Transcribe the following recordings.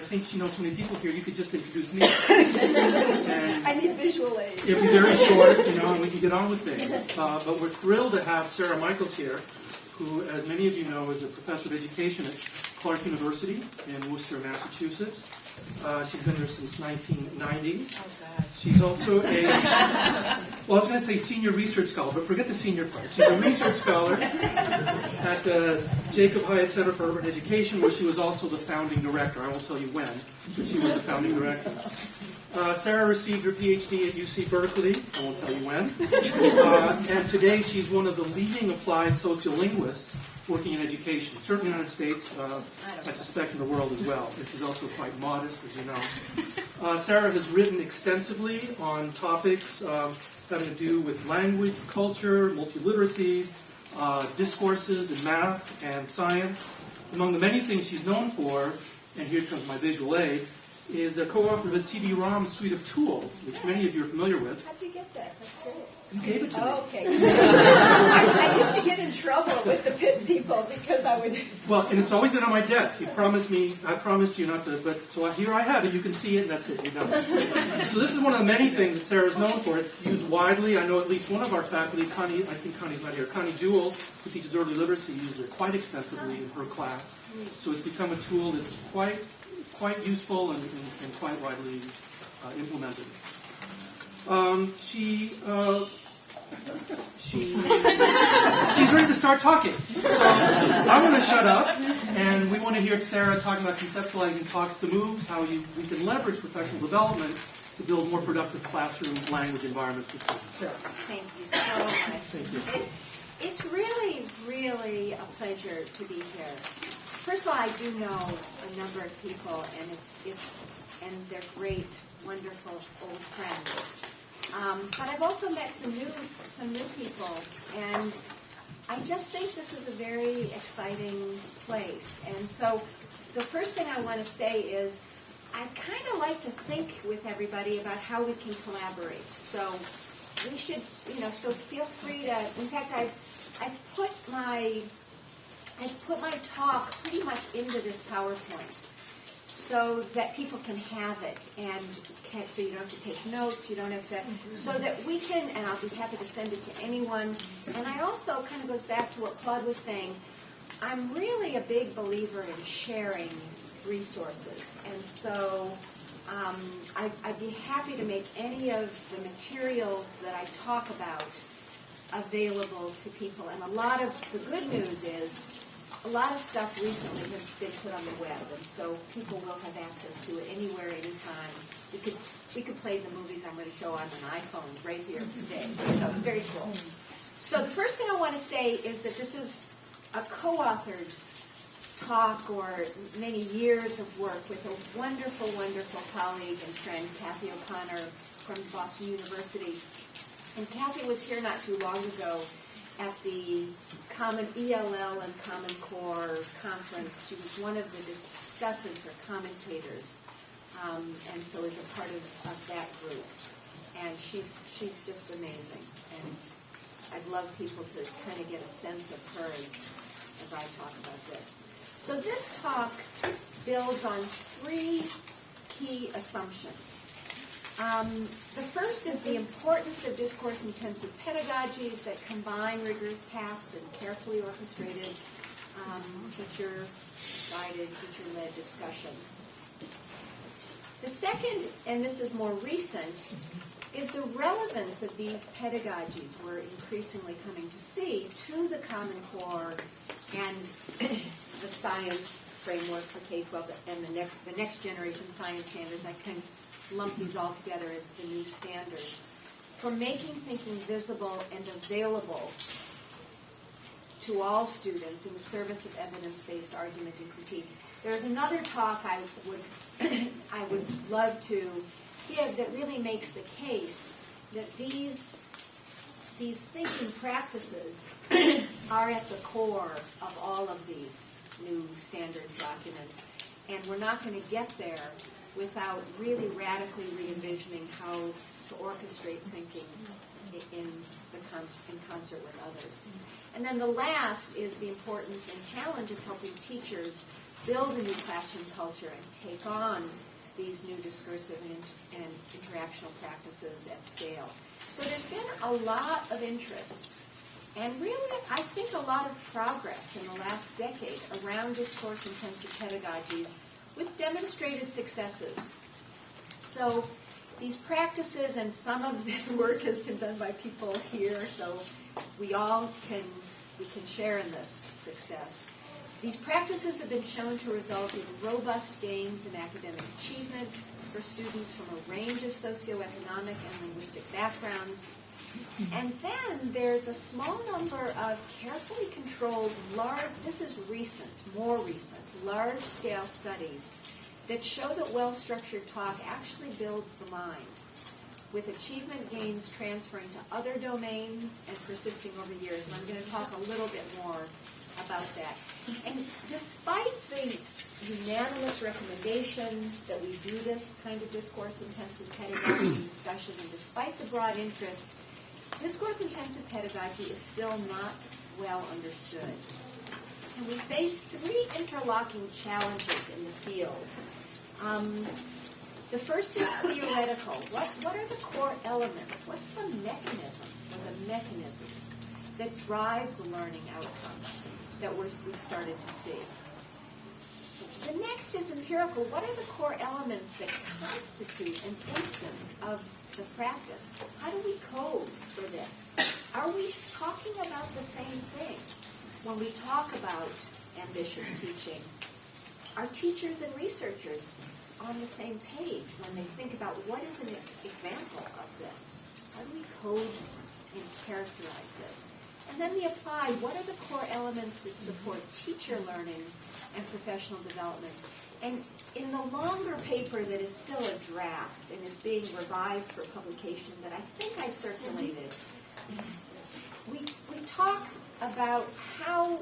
think she knows so many people here, you could just introduce me. And I need visual aid. it'll be very short, and we can get on with things. But we're thrilled to have Sarah Michaels here, who, as many of you know, is a professor of education at Clark University in Worcester, Massachusetts. She's been there since 1990. Oh, God. She's also I was going to say senior research scholar, but forget the senior part. She's a research scholar at the Jacob Hyatt Center for Urban Education, where she was also the founding director. I won't tell you when, but she was the founding director. Sarah received her PhD at UC Berkeley. I won't tell you when. And today she's one of the leading applied sociolinguists working in education, certainly in the United States, I suspect in the world as well. And she's also quite modest, as you know. Sarah has written extensively on topics having to do with language, culture, multiliteracies, discourses in math and science. Among the many things she's known for, and here comes my visual aid, is a co-author of the CD-ROM suite of tools, which many of you are familiar with. How'd you get that? That's great. You gave it to me. Oh, okay. I used to get in trouble with the PIT people because I would... Well, and it's always been on my desk. I promised you not to, but so here I have it. You can see it, and that's it. You're done. So this is one of the many things that Sarah's known for. It's used widely. I know at least one of our faculty, Connie, I think Connie's not here, Connie Jewell, who teaches early literacy, uses it quite extensively in her class. So it's become a tool that's quite useful and quite widely implemented. She's ready to start talking. So I'm going to shut up, and we want to hear Sarah talking about conceptualizing talks to moves, how we can leverage professional development to build more productive classroom language environments for students. Sarah. Thank you so much. Thank you. It's really, really a pleasure to be here. First of all, I do know a number of people, and they're great, wonderful old friends. But I've also met some new people, and I just think this is a very exciting place. And so the first thing I want to say is I kind of like to think with everybody about how we can collaborate. So we should, so feel free to, in fact, I've put my talk pretty much into this PowerPoint so that people can have it, and so you don't have to take notes, you don't have to, so that we can, and I'll be happy to send it to anyone. And I also, kind of goes back to what Claude was saying, I'm really a big believer in sharing resources, and so I'd be happy to make any of the materials that I talk about available to people. And a lot of the good news is a lot of stuff recently has been put on the web, and so people will have access to it anywhere, anytime. We could play the movies I'm going to show on an iPhone right here today. So it's very cool. So the first thing I want to say is that this is a co-authored talk or many years of work with a wonderful, wonderful colleague and friend, Cathy O'Connor from Boston University. And Cathy was here not too long ago at the Common ELL and Common Core conference. She was one of the discussants or commentators, and so is a part of that group. And she's just amazing. And I'd love people to kind of get a sense of her as I talk about this. So this talk builds on three key assumptions. The first is the importance of discourse-intensive pedagogies that combine rigorous tasks and carefully orchestrated teacher-guided, teacher-led discussion. The second, and this is more recent, is the relevance of these pedagogies we're increasingly coming to see to the Common Core and the science framework for K-12 and the next generation science standards. I can lump these all together as the new standards for making thinking visible and available to all students in the service of evidence-based argument and critique. There's another talk I would love to give that really makes the case that these thinking practices are at the core of all of these new standards documents, and we're not going to get there without really radically re-envisioning how to orchestrate thinking in concert with others. And then the last is the importance and challenge of helping teachers build a new classroom culture and take on these new discursive and interactional practices at scale. So there's been a lot of interest and really, I think, a lot of progress in the last decade around discourse-intensive pedagogies with demonstrated successes. So these practices, and some of this work has been done by people here, so we all can share in this success. These practices have been shown to result in robust gains in academic achievement for students from a range of socioeconomic and linguistic backgrounds. And then there's a small number of carefully controlled, this is recent, more recent, large-scale studies that show that well-structured talk actually builds the mind, with achievement gains transferring to other domains and persisting over years. And I'm going to talk a little bit more about that. And despite the unanimous recommendation that we do this kind of discourse-intensive pedagogy discussion, and despite the broad interest, discourse-intensive pedagogy is still not well understood. And we face three interlocking challenges in the field. The first is theoretical. What are the core elements? What's the mechanism or the mechanisms that drive the learning outcomes that we've started to see? The next is empirical. What are the core elements that constitute an instance of the practice? How do we code for this? Are we talking about the same thing when we talk about ambitious teaching? Are teachers and researchers on the same page when they think about what is an example of this? How do we code and characterize this? And then the applied, what are the core elements that support teacher learning and professional development? And in the longer paper that is still a draft and is being revised for publication that I think I circulated, we talk about how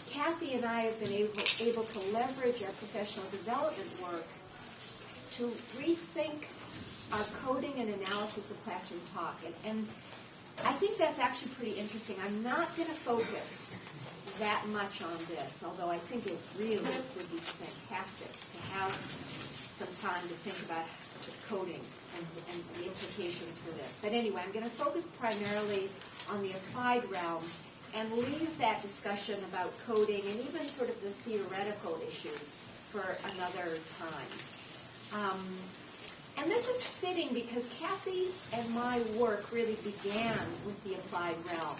Cathy and I have been able to leverage our professional development work to rethink our coding and analysis of classroom talk. And I think that's actually pretty interesting. I'm not going to focus that much on this, although I think it really would be fantastic to have some time to think about the coding and the implications for this. But anyway, I'm going to focus primarily on the applied realm and leave that discussion about coding and even sort of the theoretical issues for another time. And this is fitting because Cathy's and my work really began with the applied realm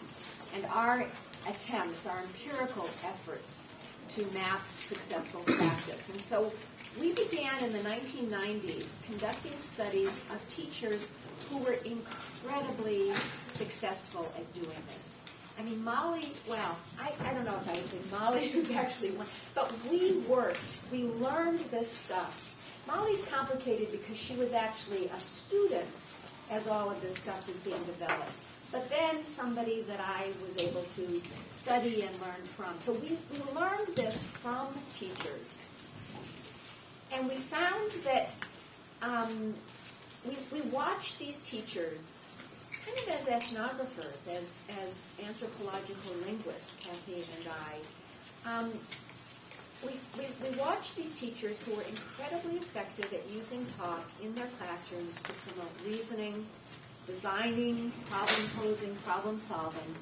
and our attempts, our empirical efforts to map successful practice. And so we began in the 1990s conducting studies of teachers who were incredibly successful at doing this. I mean, Molly, well, I don't know if I would say Molly was actually one, but we learned this stuff. Molly's complicated because she was actually a student as all of this stuff was being developed. But then somebody that I was able to study and learn from. So we learned this from teachers. And we found that we watched these teachers kind of as ethnographers, as anthropological linguists, Cathy and I. We watched these teachers who were incredibly effective at using talk in their classrooms to promote reasoning, designing, problem posing, problem solving.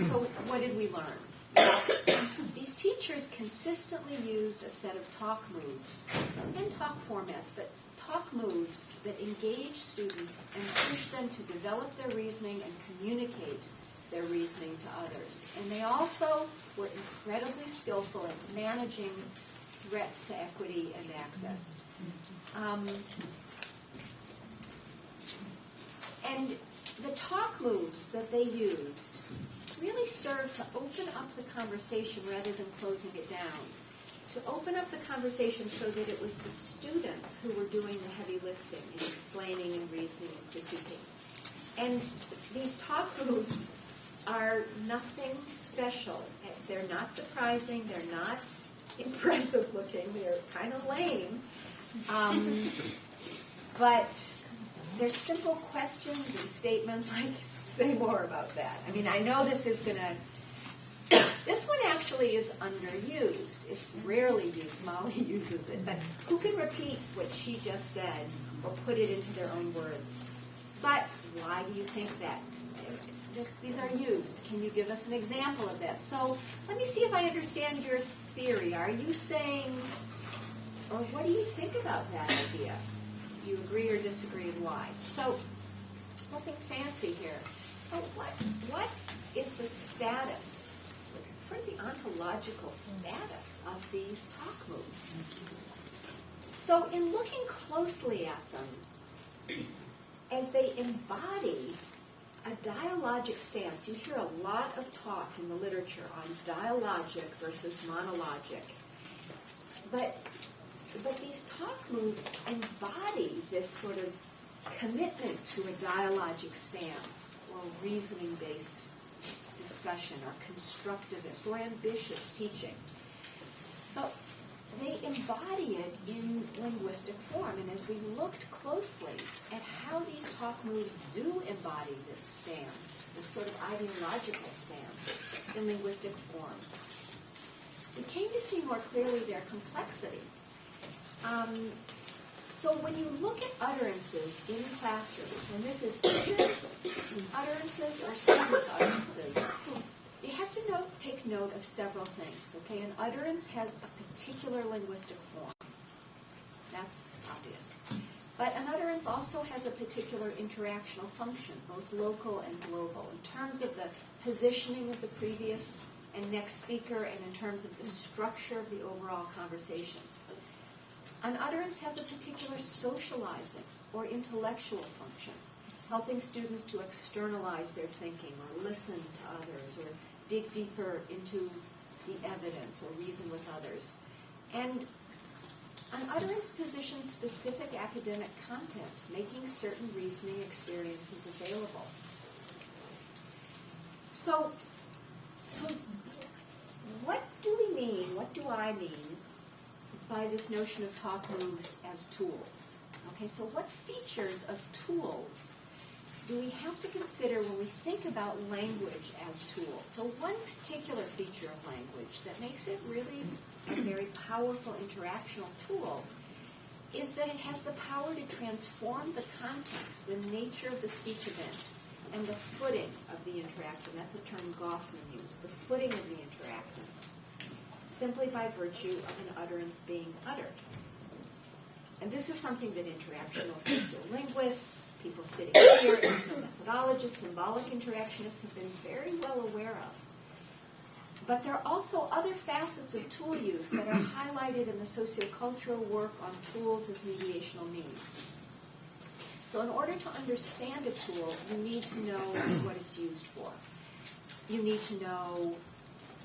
So what did we learn? Well, these teachers consistently used a set of talk moves and talk formats, but talk moves that engage students and push them to develop their reasoning and communicate their reasoning to others. And they also were incredibly skillful at managing threats to equity and access. And the talk moves that they used really served to open up the conversation rather than closing it down. To open up the conversation so that it was the students who were doing the heavy lifting and explaining and reasoning and critiquing. And these talk moves are nothing special. They're not surprising. They're not impressive looking. They're kind of lame. But they're simple questions and statements like, say more about that. I mean, I know this is going to This one actually is underused. It's rarely used. Molly uses it. But who can repeat what she just said or put it into their own words? But why do you think that? These are used. Can you give us an example of that? So let me see if I understand your theory. Are you saying, or what do you think about that idea? Do you agree or disagree, and why? So nothing fancy here. But what is the status, sort of the ontological status of these talk moves? So in looking closely at them, as they embody a dialogic stance, you hear a lot of talk in the literature on dialogic versus monologic. But these talk moves embody this sort of commitment to a dialogic stance or reasoning-based discussion or constructivist or ambitious teaching. But they embody it in linguistic form. And as we looked closely at how these talk moves do embody this stance, this sort of ideological stance in linguistic form, we came to see more clearly their complexity. So when you look at utterances in classrooms, and this is teachers' utterances or students' utterances, you have to take note of several things. Okay, an utterance has a particular linguistic form. That's obvious. But an utterance also has a particular interactional function, both local and global, in terms of the positioning of the previous and next speaker, and in terms of the structure of the overall conversation. An utterance has a particular socializing or intellectual function, helping students to externalize their thinking or listen to others or dig deeper into the evidence or reason with others. And an utterance positions specific academic content, making certain reasoning experiences available. So what do we mean, what do I mean by this notion of talk moves as tools? Okay, so what features of tools do we have to consider when we think about language as tools? So one particular feature of language that makes it really a very powerful interactional tool is that it has the power to transform the context, the nature of the speech event, and the footing of the interaction. That's a term Goffman used, the footing of the interactants, simply by virtue of an utterance being uttered. And this is something that interactional sociolinguists, people sitting here, methodologists, symbolic interactionists have been very well aware of. But there are also other facets of tool use that are highlighted in the sociocultural work on tools as mediational means. So in order to understand a tool, you need to know what it's used for. You need to know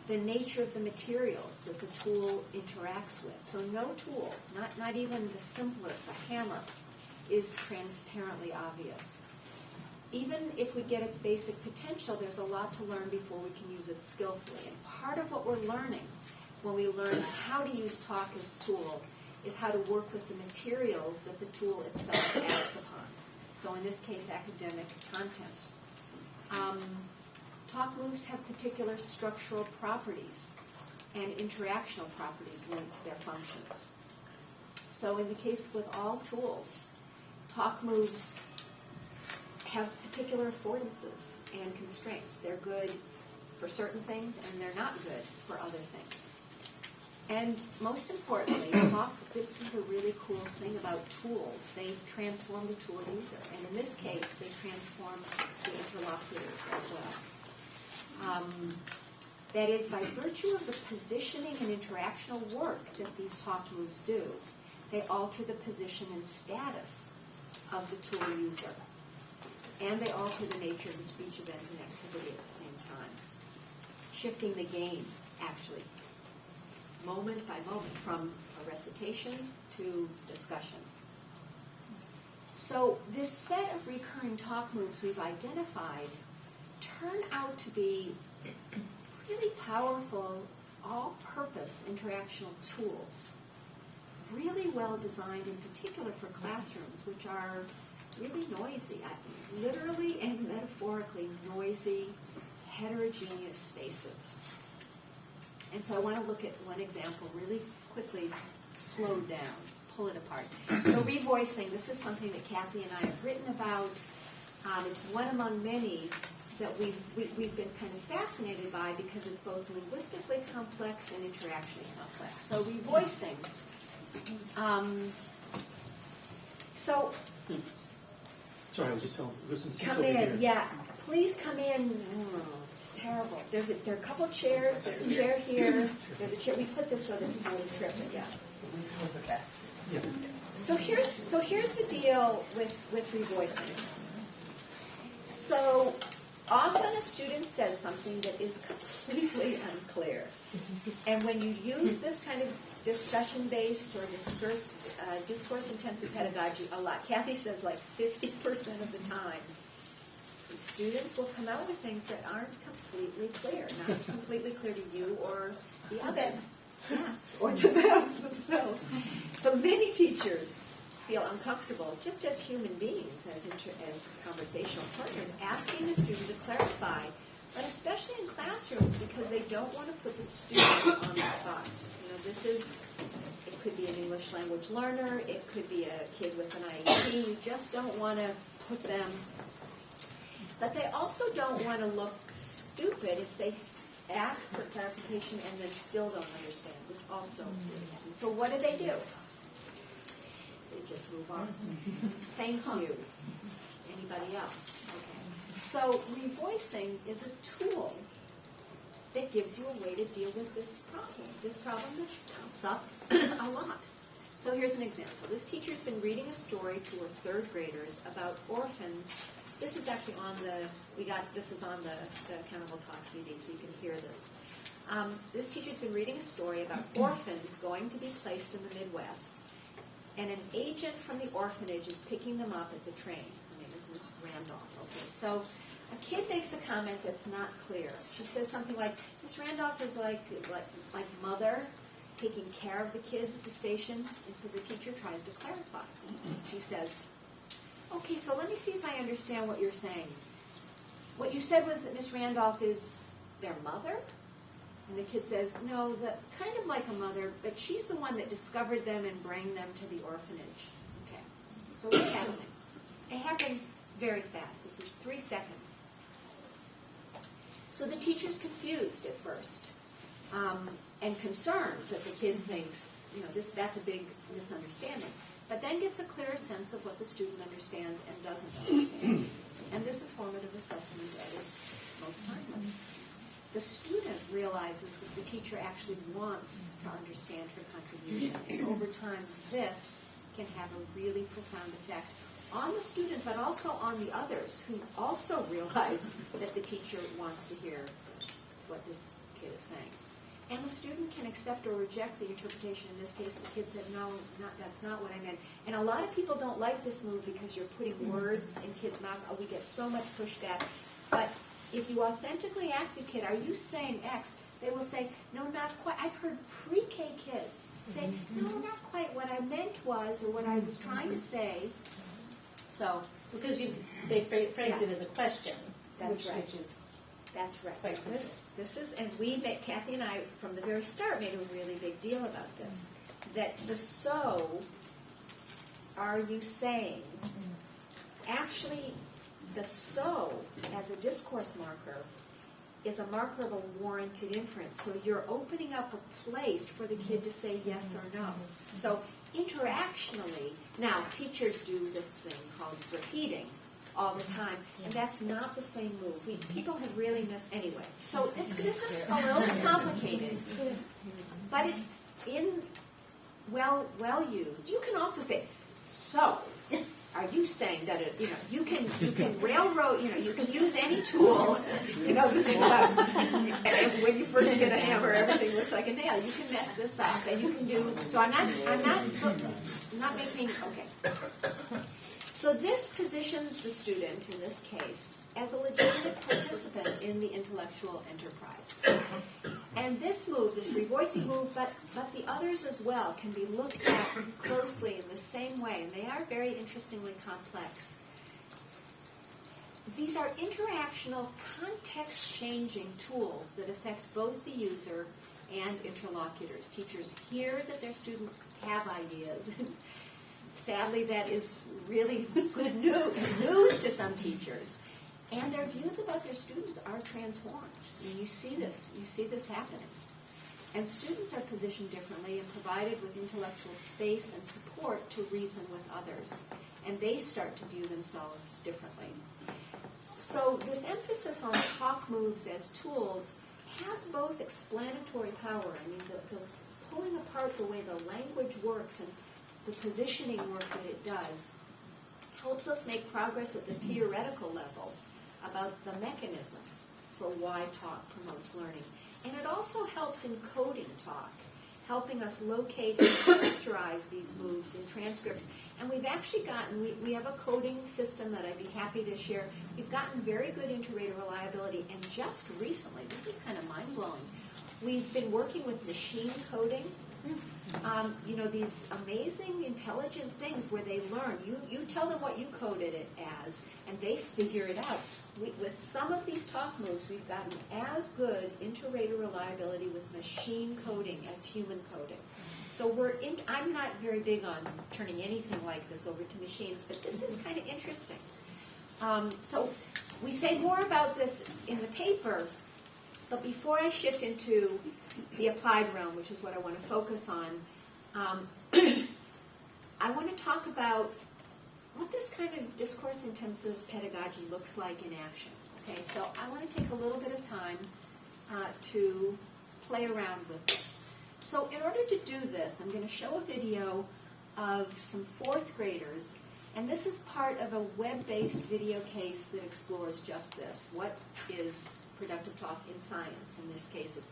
the nature of the materials that the tool interacts with. So no tool, not even the simplest, a hammer, is transparently obvious. Even if we get its basic potential, there's a lot to learn before we can use it skillfully. And part of what we're learning when we learn how to use talk as tool is how to work with the materials that the tool itself acts upon. So in this case, academic content. Talk moves have particular structural properties and interactional properties linked to their functions. So in the case with all tools, talk moves have particular affordances and constraints. They're good for certain things and they're not good for other things. And most importantly, this is a really cool thing about tools. They transform the tool user. And in this case, they transform the interlocutors as well. That is, by virtue of the positioning and interactional work that these talk moves do, they alter the position and status of the tool user. And they alter the nature of the speech event and activity at the same time, shifting the game, actually, moment by moment, from a recitation to discussion. So this set of recurring talk moves we've identified turn out to be really powerful, all-purpose interactional tools, really well designed in particular for classrooms, which are really noisy, literally and metaphorically noisy, heterogeneous spaces. And so I want to look at one example really quickly, slowed down, let's pull it apart. So revoicing, this is something that Cathy and I have written about. It's one among many that we've been kind of fascinated by because it's both linguistically complex and interactionally complex. So revoicing. Sorry, I was just telling. There's some seats Come over in, here. yeah. Please come in. Oh, it's terrible. There are a couple of chairs. There's a chair here. There's a chair. We put this so that people would trip it. Yeah. Yeah. So here's the deal with revoicing. So often a student says something that is completely unclear, and when you use this kind of discussion-based or discourse-intensive pedagogy a lot, Cathy says like 50% of the time, the students will come out with things that aren't completely clear, not completely clear to you or the others, or to them themselves. So many teachers feel uncomfortable, just as human beings, as conversational partners, asking the student to clarify, but especially in classrooms because they don't want to put the student on the spot. It could be an English language learner, it could be a kid with an IEP, you just don't want to put them, but they also don't want to look stupid if they ask for clarification and then still don't understand, which also really happens. So what do? They just move on. Thank you. Anybody else? Okay. So revoicing is a tool that gives you a way to deal with this problem that comes up a lot. So here's an example. This teacher's been reading a story to her third graders about orphans. This is actually on this is on the Accountable Talk CD, so you can hear this. This teacher's been reading a story about orphans going to be placed in the Midwest, and an agent from the orphanage is picking them up at the train. Her name is Miss Randolph. Okay, so a kid makes a comment that's not clear. She says something like, Miss Randolph is like mother taking care of the kids at the station, and so the teacher tries to clarify. She says, okay, so let me see if I understand what you're saying. What you said was that Miss Randolph is their mother? And the kid says, no, kind of like a mother, but she's the one that discovered them and brought them to the orphanage. Okay, so what's happening? It happens very fast. This is 3 seconds. So the teacher's confused at first and concerned that the kid thinks, that's a big misunderstanding, but then gets a clearer sense of what the student understands and doesn't understand. And this is formative assessment at its most timely. The student realizes that the teacher actually wants to understand her contribution, and over time this can have a really profound effect on the student, but also on the others who also realize that the teacher wants to hear what this kid is saying. And the student can accept or reject the interpretation. In this case, the kid said, no, that's not what I meant. And a lot of people don't like this move because you're putting words in kids' mouth. Oh, we get so much pushback. But if you authentically ask a kid, are you saying X? They will say, no, not quite. I've heard pre-K kids say, no, not quite. What I meant was, or what I was trying to say. So, because they phrased it as a question. That's right. That's right. This is, and Cathy and I, from the very start, made a really big deal about this. That the so, are you saying, actually, the so, as a discourse marker, is a marker of a warranted inference. So you're opening up a place for the kid to say yes or no. So interactionally, now teachers do this thing called repeating all the time, and that's not the same move. People have really missed anyway. So this is a little bit complicated, but well used. You can also say, so, are you saying that you can railroad, you can use any tool, you think about when you first get a hammer, everything looks like a nail. You can mess this up, and you can do. So I'm not making okay. So this positions the student in this case as a legitimate participant in the intellectual enterprise. And this move, this revoicing move, but the others as well, can be looked at closely in the same way, and they are very interestingly complex. These are interactional, context-changing tools that affect both the user and interlocutors. Teachers hear that their students have ideas. Sadly, that is really good news to some teachers. And their views about their students are transformed. I mean, you see this happening. And students are positioned differently and provided with intellectual space and support to reason with others. And they start to view themselves differently. So this emphasis on talk moves as tools has both explanatory power. I mean, the pulling apart the way the language works and the positioning work that it does helps us make progress at the theoretical level about the mechanism for why talk promotes learning. And it also helps in coding talk, helping us locate and characterize these moves in transcripts. And we've actually gotten, we have a coding system that I'd be happy to share. We've gotten very good inter-rater reliability, and just recently, this is kind of mind-blowing, we've been working with machine coding. These amazing, intelligent things where they learn. You tell them what you coded it as, and they figure it out. With some of these talk moves, we've gotten as good inter-rater reliability with machine coding as human coding. So I'm not very big on turning anything like this over to machines, but this is kind of interesting. So we say more about this in the paper, but before I shift into the applied realm, which is what I want to focus on, I want to talk about what this kind of discourse-intensive pedagogy looks like in action. Okay, so I want to take a little bit of time to play around with this. So in order to do this, I'm going to show a video of some fourth graders, and this is part of a web-based video case that explores just this. What is productive talk in science? In this case, it's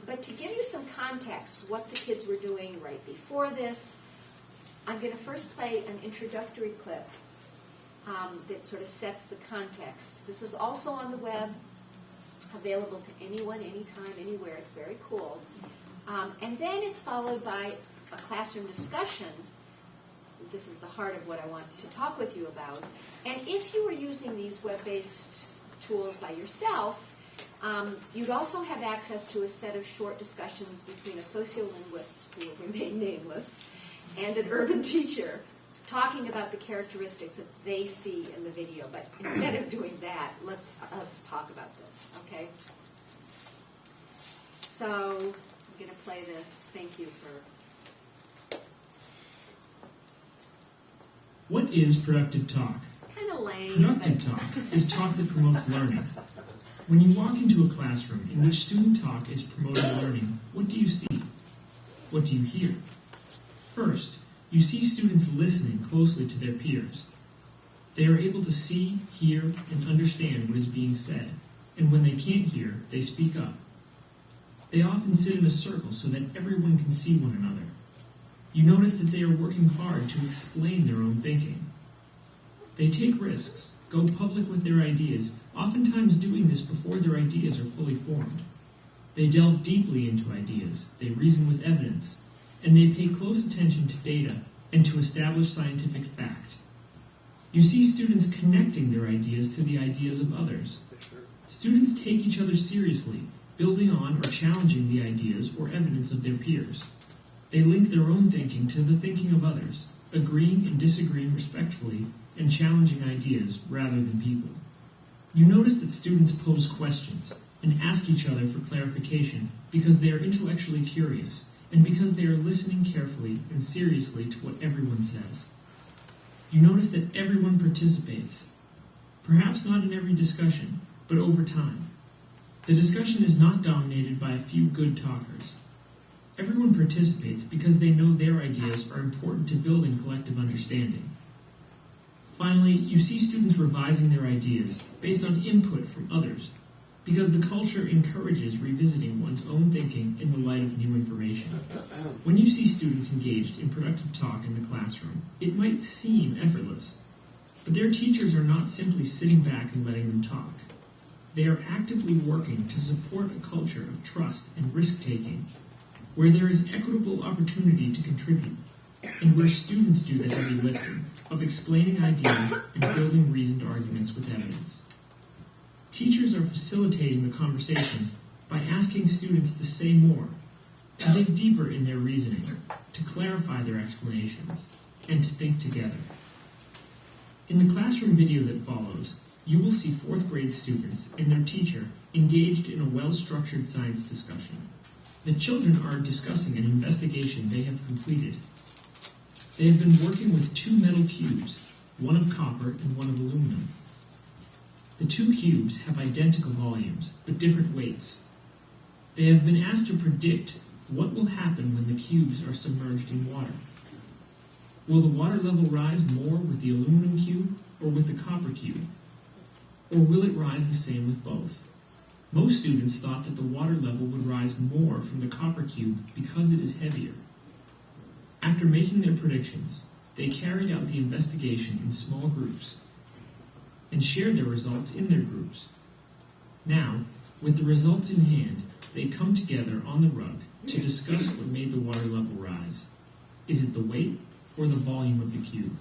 but to give you some context, what the kids were doing right before this, I'm going to first play an introductory clip that sort of sets the context. This is also on the web, available to anyone, anytime, anywhere. It's very cool. And then it's followed by a classroom discussion. This is the heart of what I want to talk with you about. And if you were using these web-based tools by yourself, you'd also have access to a set of short discussions between a sociolinguist, who will remain nameless, and an urban teacher, talking about the characteristics that they see in the video. But instead of doing that, let's talk about this, okay? So I'm going to play this. Thank you for... What is productive talk? Kind of lame. Productive talk is talk that promotes learning. When you walk into a classroom in which student talk is promoting learning, what do you see? What do you hear? First, you see students listening closely to their peers. They are able to see, hear, and understand what is being said, and when they can't hear, they speak up. They often sit in a circle so that everyone can see one another. You notice that they are working hard to explain their own thinking. They take risks, go public with their ideas, oftentimes doing this before their ideas are fully formed. They delve deeply into ideas, they reason with evidence, and they pay close attention to data and to established scientific fact. You see students connecting their ideas to the ideas of others. Students take each other seriously, building on or challenging the ideas or evidence of their peers. They link their own thinking to the thinking of others, agreeing and disagreeing respectfully, and challenging ideas rather than people. You notice that students pose questions and ask each other for clarification because they are intellectually curious and because they are listening carefully and seriously to what everyone says. You notice that everyone participates, perhaps not in every discussion, but over time. The discussion is not dominated by a few good talkers. Everyone participates because they know their ideas are important to building collective understanding. Finally, you see students revising their ideas based on input from others, because the culture encourages revisiting one's own thinking in the light of new information. When you see students engaged in productive talk in the classroom, it might seem effortless, but their teachers are not simply sitting back and letting them talk. They are actively working to support a culture of trust and risk-taking, where there is equitable opportunity to contribute, and where students do the heavy lifting of explaining ideas and building reasoned arguments with evidence. Teachers are facilitating the conversation, by asking students to say more, to dig deeper in their reasoning, to clarify their explanations, and to think together. In the classroom video that follows, you will see 4th grade students and their teacher engaged in a well-structured science discussion. The children are discussing an investigation they have completed. They have been working with 2 metal cubes, one of copper and one of aluminum. The 2 cubes have identical volumes, but different weights. They have been asked to predict what will happen when the cubes are submerged in water. Will the water level rise more with the aluminum cube or with the copper cube? Or will it rise the same with both? Most students thought that the water level would rise more from the copper cube because it is heavier. After making their predictions, they carried out the investigation in small groups and shared their results in their groups. Now, with the results in hand, they come together on the rug to discuss what made the water level rise. Is it the weight or the volume of the cube?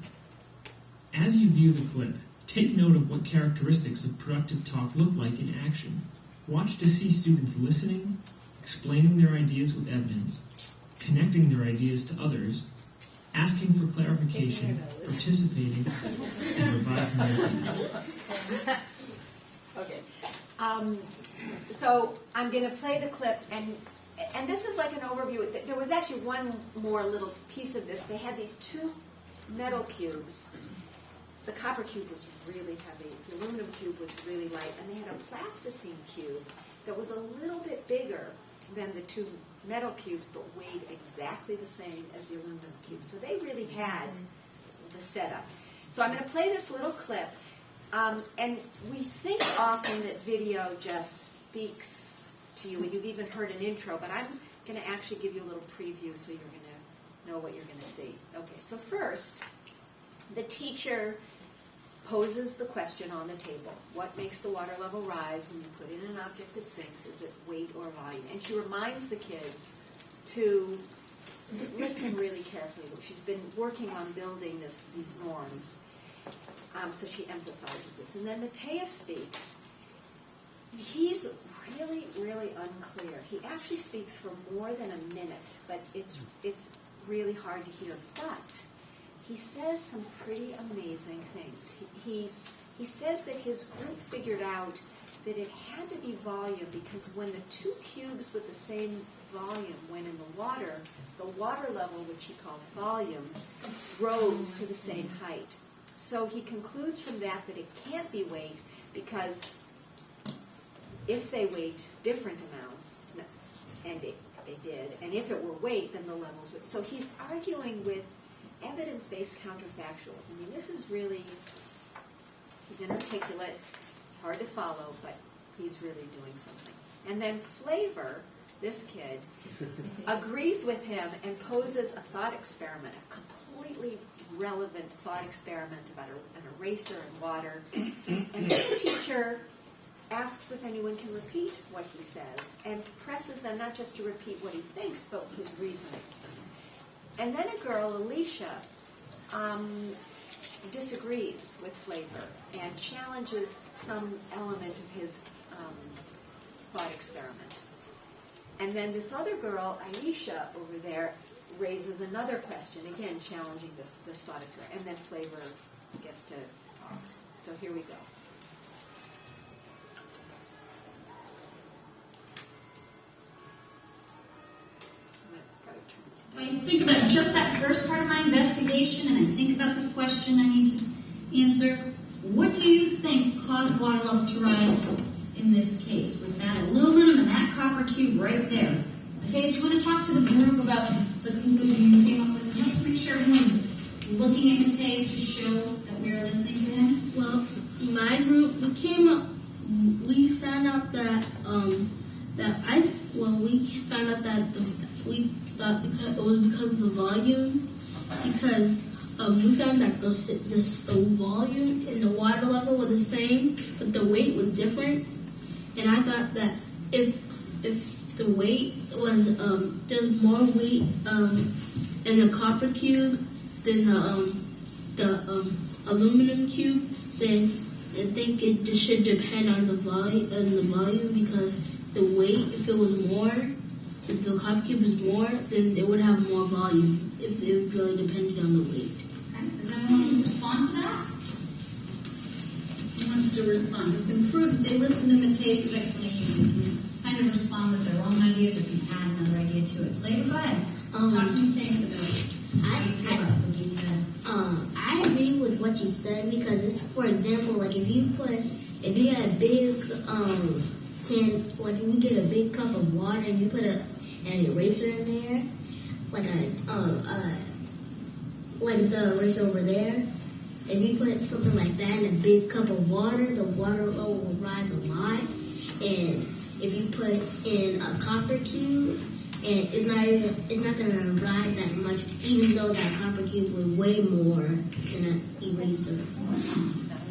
As you view the clip, take note of what characteristics of productive talk look like in action. Watch to see students listening, explaining their ideas with evidence, connecting their ideas to others, asking for clarification, participating, and revising their thinking. Okay. So I'm going to play the clip, and this is like an overview. There was actually one more little piece of this. They had these 2 metal cubes. The copper cube was really heavy. The aluminum cube was really light. And they had a plasticine cube that was a little bit bigger than the 2 metal cubes, but weighed exactly the same as the aluminum cube. So they really had the setup. So I'm going to play this little clip. And we think often that video just speaks to you, and you've even heard an intro, but I'm going to actually give you a little preview so you're going to know what you're going to see. Okay, so first, the teacher poses the question on the table. What makes the water level rise when you put in an object that sinks? Is it weight or volume? And she reminds the kids to listen really carefully. She's been working on building these norms. So she emphasizes this. And then Matthias speaks. He's really, really unclear. He actually speaks for more than a minute, but it's really hard to hear. But he says some pretty amazing things. He says that his group figured out that it had to be volume because when the 2 cubes with the same volume went in the water level, which he calls volume, rose to the same height. So he concludes from that it can't be weight because if they weighed different amounts, and they did, and if it were weight, then the levels would. So he's arguing with evidence-based counterfactuals. I mean, this is really, he's inarticulate, hard to follow, but he's really doing something. And then Flavor, this kid, agrees with him and poses a thought experiment, a completely relevant thought experiment about an eraser and water. And the teacher asks if anyone can repeat what he says and presses them not just to repeat what he thinks, but his reasoning. And then a girl, Alicia, disagrees with Flavor and challenges some element of his thought experiment. And then this other girl, Aisha, over there, raises another question, again challenging this thought experiment. And then Flavor gets to talk. So here we go. I think about just that first part of my investigation, and I think about the question I need to answer. What do you think caused water level to rise in this case with that aluminum and that copper cube right there? Matthias, do you want to talk to the group about the conclusion you came up with? I'm pretty sure everyone's looking at Matthias to show that we're listening to him. Well, my group, we found out that we thought it was because of the volume, because we found that the volume and the water level were the same, but the weight was different. And I thought that if the weight was there's more weight in the copper cube than the aluminum cube, then I think it just should depend on the volume because the weight, if it was more, if the copper cube was more, then it would have more volume if it really depended on the weight. Okay. Does anyone respond to that? Who wants to respond? Who can prove that they listened to Mateus's explanation and kind of respond with their own ideas, or if you add another idea to it? Flavor, go ahead. Talk to Mateus about it. How do you feel about what you said? I agree with what you said because it's, for example, like if you had a big can, like if you get a big cup of water and you put an eraser in there, like the eraser over there. If you put something like that in a big cup of water, the water level will rise a lot. And if you put in a copper cube, and it's not going to rise that much, even though that copper cube would weigh more than an eraser.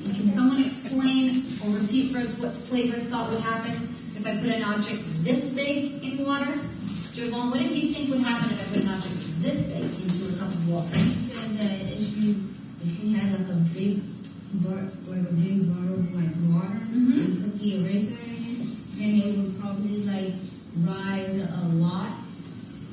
Can someone explain or repeat for us what Flavor thought would happen if I put an object this big in water? Javon, what did you think would happen if I put an object this big into a cup of water? He said that if you had like a big bottle of like water and put the eraser in, then it would probably like rise a lot.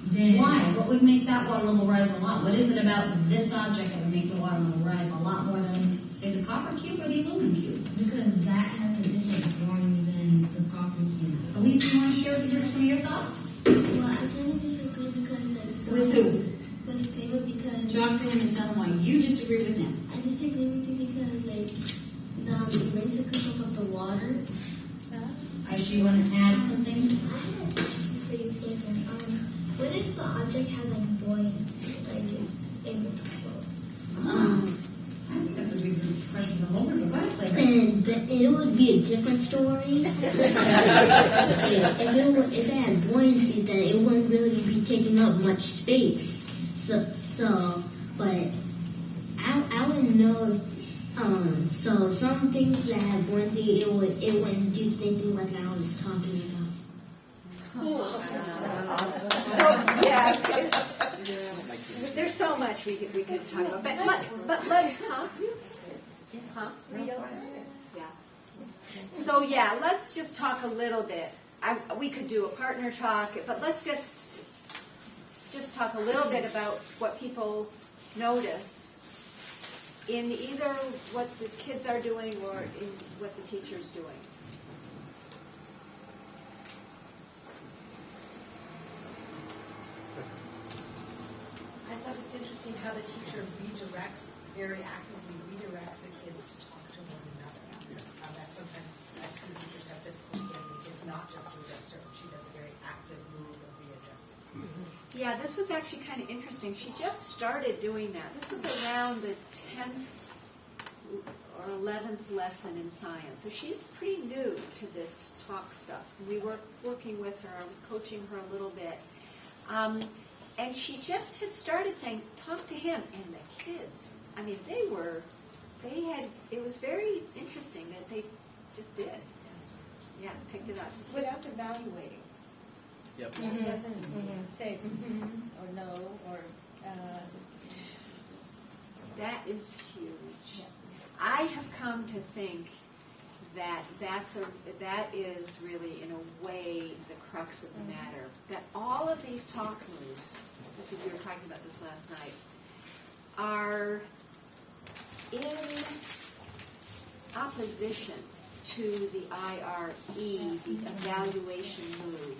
Then Why? What would make that water level rise a lot? What is it about this object that would make the water level rise a lot more than, say, the copper cube or the aluminum cube? because that has a different volume than the copper cube. Elise, you want to share some of your thoughts? Well, I kind of disagree because With who? with Flavor because Talk to him and tell him why you disagree with him. I disagree with you because like the eraser could soak up the water. Aisha, you want to add something? I have a question for you, Flavor. What if the object has like buoyancy, like it's able to float? I think that's a good question for the whole group. Go ahead, Flavor. And it would be a different story. If it had buoyancy, then it wouldn't really be taking up much space. But I wouldn't know. So some things that have buoyancy, it wouldn't do the same thing like I was talking about. So yeah, there's so much we could talk about, but let's yeah. So yeah, let's just talk a little bit. We could do a partner talk, but let's just talk a little bit about what people notice in either what the kids are doing or in what the teacher's doing. I thought it's interesting how the teacher very actively redirects the kids to talk to one another. That sometimes some teachers have difficulty getting the kids not just to adjust, she does a very active move of readjusting. Yeah, this was actually kind of interesting. She just started doing that. This was around the 10th or 11th lesson in science. So she's pretty new to this talk stuff. We were working with her. I was coaching her a little bit. And she just had started saying, talk to him. And the kids, I mean, it was very interesting that they just did. Yeah, picked it up. Without evaluating. Yep. He doesn't say or no or. That is huge. I have come to think that that is really, in a way, the crux of the matter. That all of these talk moves, we were talking about this last night, are in opposition to the IRE, the evaluation move.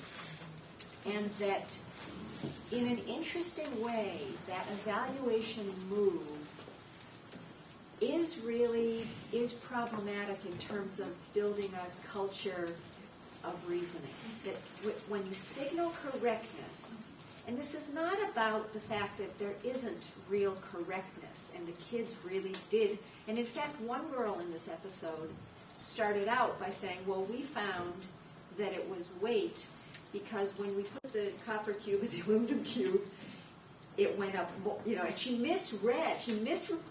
And that in an interesting way, that evaluation move is problematic in terms of building a culture of reasoning. That when you signal correctness, and this is not about the fact that there isn't real correctness, and the kids really did, and in fact one girl in this episode started out by saying, well, we found that it was weight because when we put the copper cube in the aluminum cube, it went up, and she misread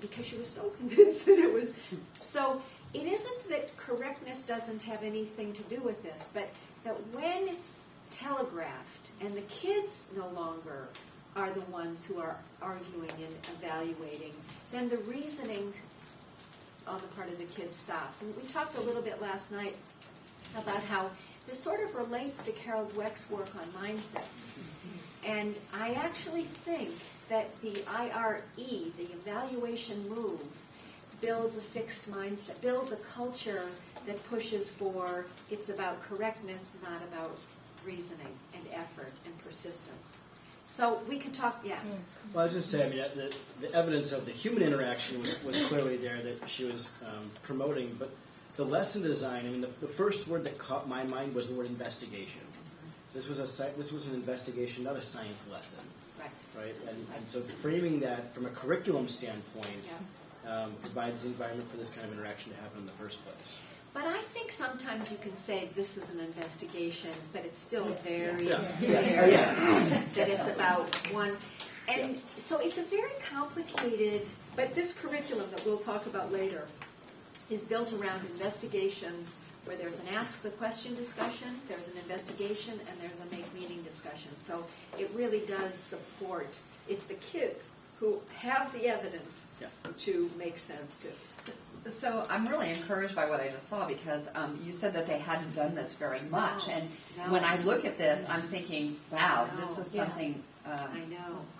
because she was so convinced that it was. So it isn't that correctness doesn't have anything to do with this, but that when it's telegraphed and the kids no longer are the ones who are arguing and evaluating, then the reasoning on the part of the kids stops. And we talked a little bit last night about how This sort of relates to Carol Dweck's work on mindsets. And I actually think that the IRE, the evaluation move, builds a fixed mindset, builds a culture that pushes for, it's about correctness, not about reasoning and effort and persistence. So we can talk, yeah. Well, I was going to say, I mean, the evidence of the human interaction was clearly there that she was promoting, but the lesson design, I mean, the first word that caught my mind was the word investigation. This was an investigation, not a science lesson. Right? And so framing that from a curriculum standpoint provides the environment for this kind of interaction to happen in the first place. But I think sometimes you can say this is an investigation, but it's still very clear that it's about one. And so it's a very complicated, but this curriculum that we'll talk about later is built around investigations where there's an ask the question discussion, there's an investigation, and there's a make meaning discussion. So it really does support, it's the kids who have the evidence to make sense to. So I'm really encouraged by what I just saw because you said that they hadn't done this very much. And when I look at this, I'm thinking, wow, this is something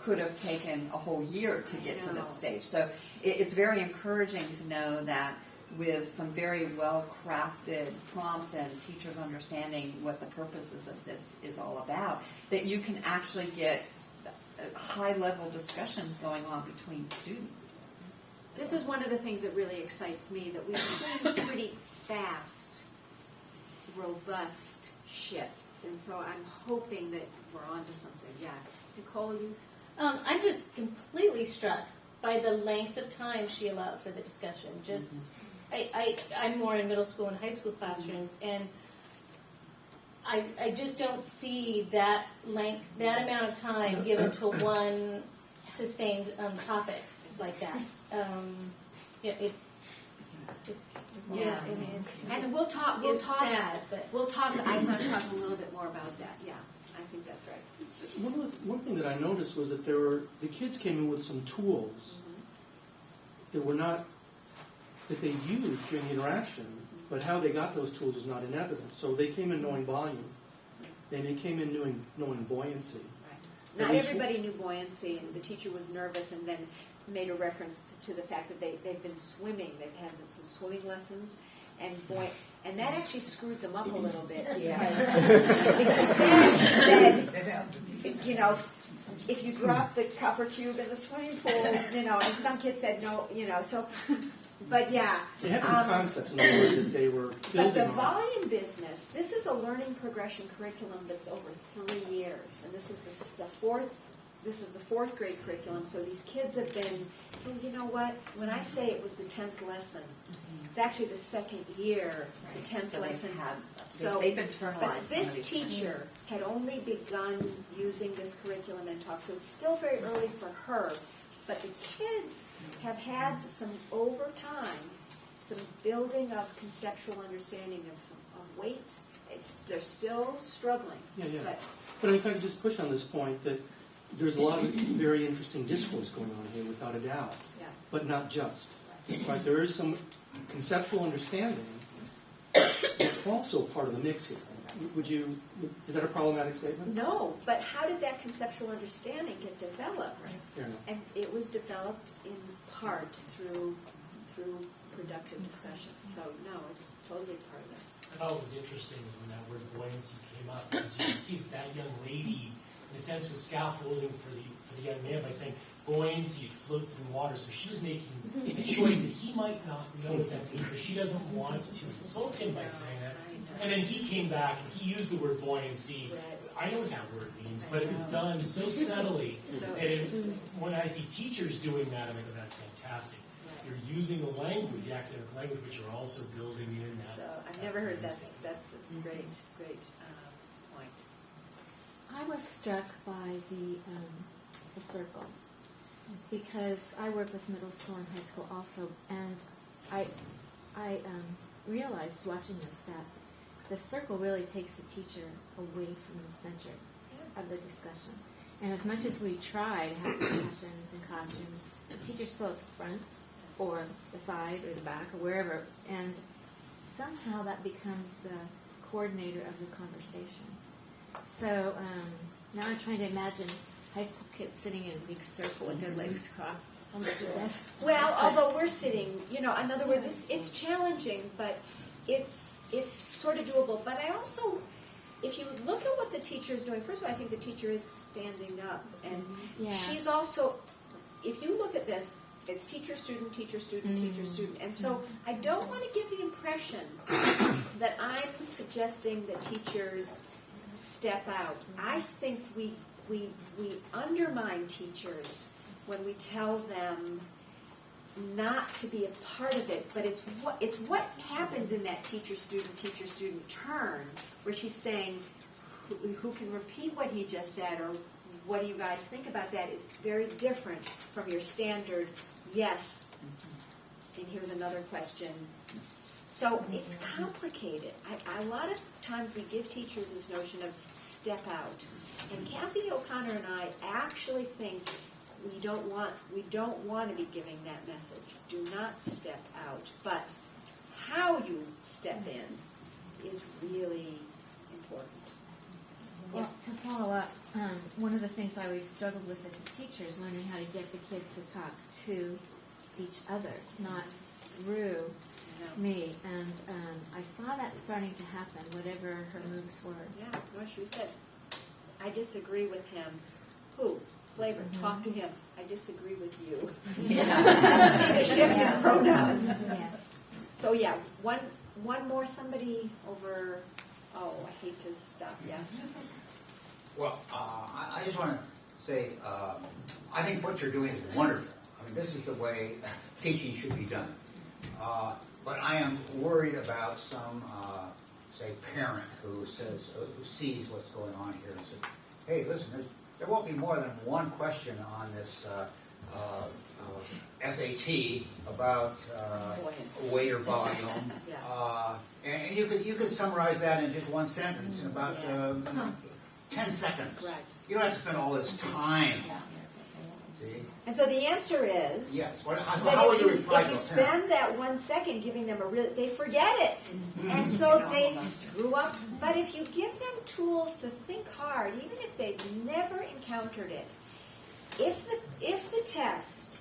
could have taken a whole year to get to this stage. So it's very encouraging to know that with some very well-crafted prompts and teachers understanding what the purposes of this is all about, that you can actually get high-level discussions going on between students. This is one of the things that really excites me, that we've seen pretty fast, robust shifts. And so I'm hoping that we're on to something. Yeah. Nicole, you? I'm just completely struck by the length of time she allowed for the discussion. Just, I'm more in middle school and high school classrooms, and I just don't see that amount of time given to one sustained topic like that. And we'll talk. Sad, but I'm going to talk a little bit more about that. Yeah, I think that's right. One thing that I noticed was that the kids came in with some tools that they used during the interaction, but how they got those tools is not in evidence. So they came in knowing volume, and they came in knowing buoyancy. Right. Not everybody knew buoyancy, and the teacher was nervous, and then made a reference to the fact that they've been swimming. They've had some swimming lessons, and that actually screwed them up a little bit because then she said, if you drop the copper cube in the swimming pool, and some kids said no, so. But yeah. They had some concepts in other words that they were building But the on. volume business, this is a learning progression curriculum that's over 3 years, and this is the fourth grade curriculum. So these kids have been. So you know what? When I say it was the 10th lesson, it's actually the second year, the 10th lesson. They've internalized. But this teacher had only begun using this curriculum and talk, so it's still very early for her. But the kids have had some, over time, some building of conceptual understanding of weight. They're still struggling. Yeah. But if I could just push on this point, that there's a lot of very interesting discourse going on here, without a doubt. Yeah. But not just. Right? There is some conceptual understanding that's also part of the mix here. Is that a problematic statement? No, but how did that conceptual understanding get developed? Fair enough. And it was developed in part through productive discussion. So no, it's totally part of it. I thought it was interesting when that word buoyancy came up, because you can see that young lady, in a sense, was scaffolding for the young man by saying buoyancy floats in water. So she was making a choice that he might not know what that means, but she doesn't want to insult him by saying that. And then he came back and he used the word buoyancy. I know what that word means, but it was done so subtly. And when I see teachers doing that, I think that's fantastic. You're using the language, the academic language, but you're also building in that. So I've never heard that. That's a great point. I was struck by the circle, because I work with middle school and high school also, and I realized watching this that the circle really takes the teacher away from the center of the discussion. And as much as we try to have discussions in classrooms, the teacher's still at the front or the side or the back or wherever, and somehow that becomes the coordinator of the conversation. So now I'm trying to imagine high school kids sitting in a big circle with their legs crossed. Well, although we're sitting, in other words, it's challenging, but it's sort of doable. But I also, if you look at what the teacher is doing, first of all, I think the teacher is standing up, and she's also, if you look at this, it's teacher, student, teacher, student, teacher, student. And so I don't want to give the impression that I'm suggesting that teachers step out. I think we undermine teachers when we tell them not to be a part of it, but it's what happens in that teacher-student turn, where she's saying, who can repeat what he just said, or what do you guys think about that, is very different from your standard, yes, and here's another question. So it's complicated. A lot of times we give teachers this notion of step out, and Cathy O'Connor and I actually think we don't want to be giving that message. Do not step out. But how you step in is really important. Well, to follow up, one of the things I always struggled with as a teacher is learning how to get the kids to talk to each other, not through me. And I saw that starting to happen, whatever her moves were. Yeah, well, she said, I disagree with him. Who? Flavor, talk to him. I disagree with you. See the shift in pronouns. Yeah. So one more, somebody over. Oh, I hate to stop. Yeah. Well, I just want to say, I think what you're doing is wonderful. I mean, this is the way teaching should be done. But I am worried about some, say, parent who sees what's going on here and says, hey, listen, there won't be more than one question on this SAT about weight or volume. And you could summarize that in just one sentence in about 10 seconds. Right. You don't have to spend all this time. See? And so the answer is, yes. How would you reply to a if you parent? spend that 1 second giving them they forget it. And so they screw up. But if you give them tools to think hard, even if they've never encountered it, if the test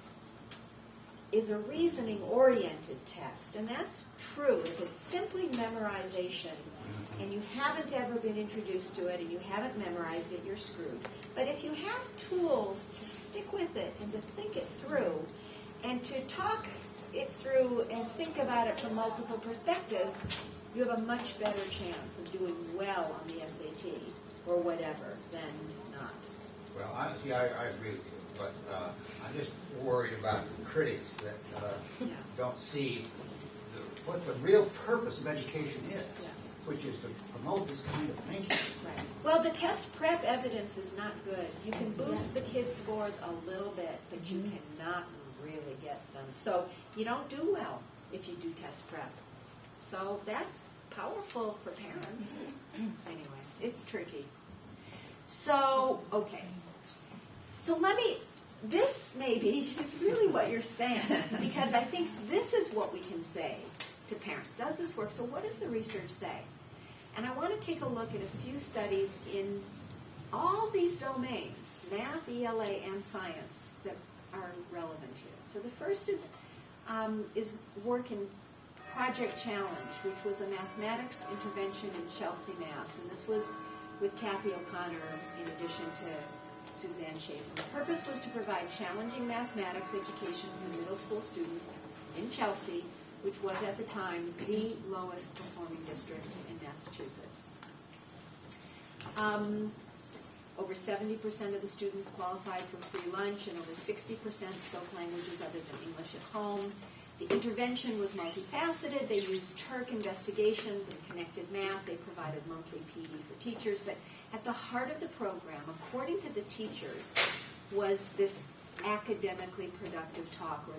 is a reasoning-oriented test, and that's true, if it's simply memorization, and you haven't ever been introduced to it, and you haven't memorized it, you're screwed. But if you have tools to stick with it, and to think it through, and to talk it through, and think about it from multiple perspectives, you have a much better chance of doing well on the SAT, or whatever, than not. Well, I agree with you, but I'm just worried about critics that don't see what the real purpose of education is, which is to promote this kind of thinking. Right. Well, the test prep evidence is not good. You can boost the kids' scores a little bit, but you cannot really get them. So you don't do well if you do test prep. So that's powerful for parents. Anyway, it's tricky. So, okay. So this maybe is really what you're saying, because I think this is what we can say to parents. Does this work? So what does the research say? And I want to take a look at a few studies in all these domains, math, ELA, and science, that are relevant here. So the first is work in Project Challenge, which was a mathematics intervention in Chelsea, Mass. And this was with Cathy O'Connor in addition to Suzanne Schaefer. The purpose was to provide challenging mathematics education for middle school students in Chelsea, which was at the time the lowest performing district in Massachusetts. Over 70% of the students qualified for free lunch, and over 60% spoke languages other than English at home. The intervention was multifaceted. They used Turk investigations and connected math. They provided monthly PD for teachers. But at the heart of the program, according to the teachers, was this academically productive talk, or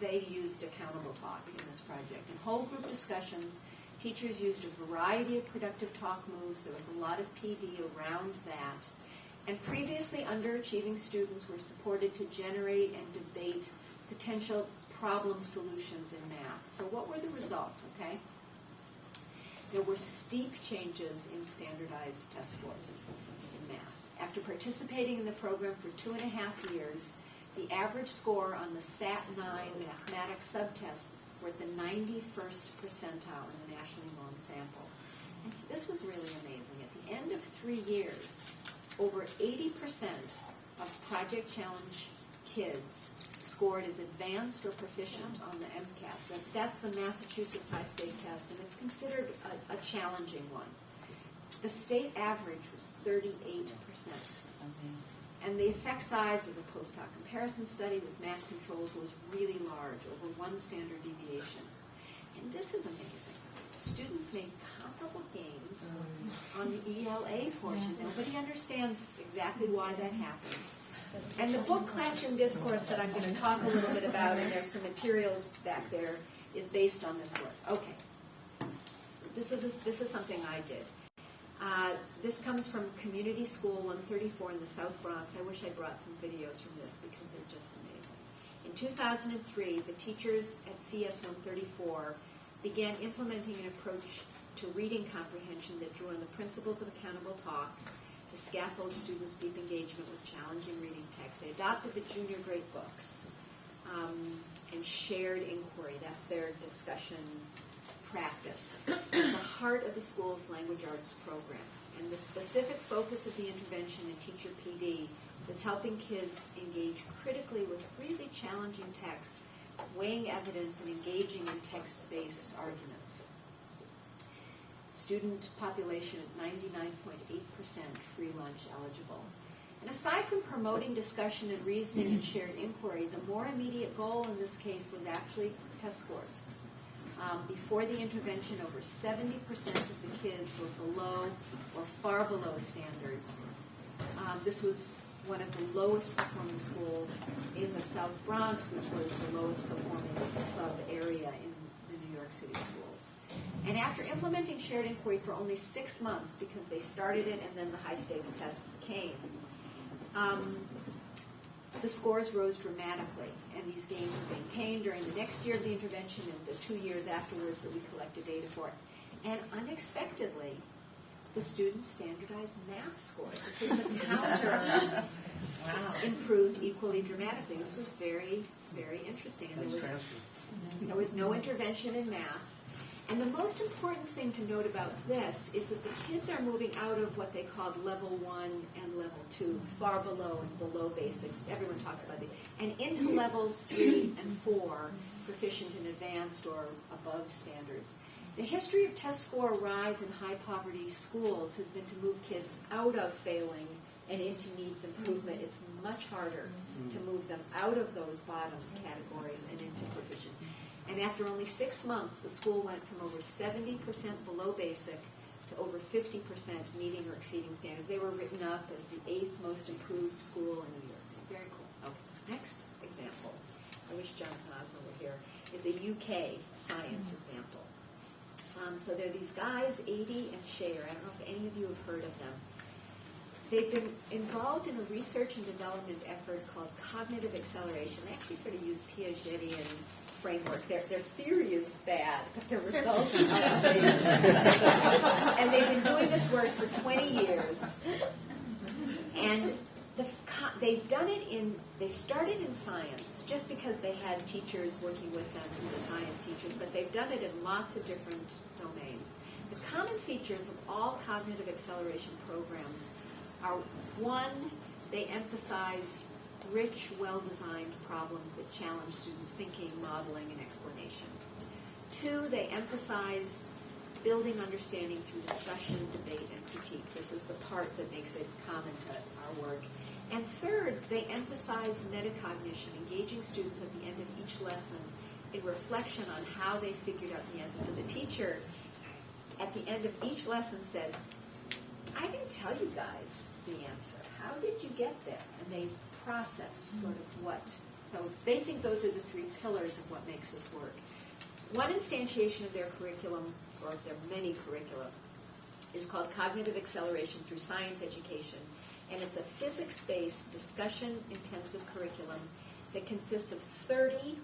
they used accountable talk in this project. In whole group discussions, teachers used a variety of productive talk moves. There was a lot of PD around that. And previously underachieving students were supported to generate and debate potential problem solutions in math. So what were the results, okay? there were steep changes in standardized test scores in math. After participating in the program for 2.5 years, the average score on the SAT-9 mathematics subtests were at the 91st percentile in the nationally known sample. And this was really amazing. At the end of 3 years, over 80% of Project Challenge kids scored as advanced or proficient on the MCAS. That's the Massachusetts High State Test, and it's considered a challenging one. The state average was 38%. And the effect size of the post hoc comparison study with math controls was really large, over 1 standard deviation. And this is amazing. Students made comparable gains on the ELA portion. Nobody understands exactly why that happened. And the book Classroom Discourse that I'm going to talk a little bit about, and there's some materials back there, is based on this work. Okay. This is something I did. This comes from Community School 134 in the South Bronx. I wish I brought some videos from this because they're just amazing. In 2003, the teachers at CS 134 began implementing an approach to reading comprehension that drew on the principles of accountable talk to scaffold students' deep engagement with challenging reading text. They adopted the junior grade books and shared inquiry. That's their discussion practice. It's the heart of the school's language arts program. And the specific focus of the intervention in Teacher PD was helping kids engage critically with really challenging texts, weighing evidence, and engaging in text-based arguments. Student population at 99.8% free lunch eligible. And aside from promoting discussion and reasoning and shared inquiry, the more immediate goal in this case was actually test scores. Before the intervention, over 70% of the kids were below or far below standards. This was one of the lowest performing schools in the South Bronx, which was the lowest performing sub-area in the New York City schools. And after implementing shared inquiry for only 6 months, because they started it and then the high stakes tests came, the scores rose dramatically, and these gains were maintained during the next year of the intervention and the 2 years afterwards that we collected data for it. And unexpectedly, the students' standardized math scores, this is the counter, improved equally dramatically. This was very, very interesting. And there was no intervention in math. And the most important thing to note about this is that the kids are moving out of what they called level 1 and level 2, far below and below basics. Everyone talks about it. And into levels 3 and 4, proficient and advanced or above standards. The history of test score rise in high poverty schools has been to move kids out of failing and into needs improvement. It's much harder to move them out of those bottom categories and into proficient. And after only 6 months, the school went from over 70% below basic to over 50% meeting or exceeding standards. They were written up as the 8th most improved school in New York City. Very cool. Okay, next example. I wish John Hosmer were here. Is a UK science example. So there are these guys, Adie and Shayer. I don't know if any of you have heard of them. They've been involved in a research and development effort called cognitive acceleration. They actually sort of use Piagetian framework. Their theory is bad, but their results are amazing. And they've been doing this work for 20 years. And they've done it they started in science just because they had teachers working with them who were science teachers, but they've done it in lots of different domains. The common features of all cognitive acceleration programs are, one, they emphasize rich, well-designed problems that challenge students' thinking, modeling, and explanation. 2, they emphasize building understanding through discussion, debate, and critique. This is the part that makes it common to our work. And 3rd, they emphasize metacognition, engaging students at the end of each lesson in reflection on how they figured out the answer. So the teacher, at the end of each lesson, says, I didn't tell you guys the answer. How did you get there? And they process sort of what. So they think those are the 3 pillars of what makes this work. One instantiation of their curriculum, or of their many curricula, is called Cognitive Acceleration Through Science Education. And it's a physics-based, discussion-intensive curriculum that consists of 30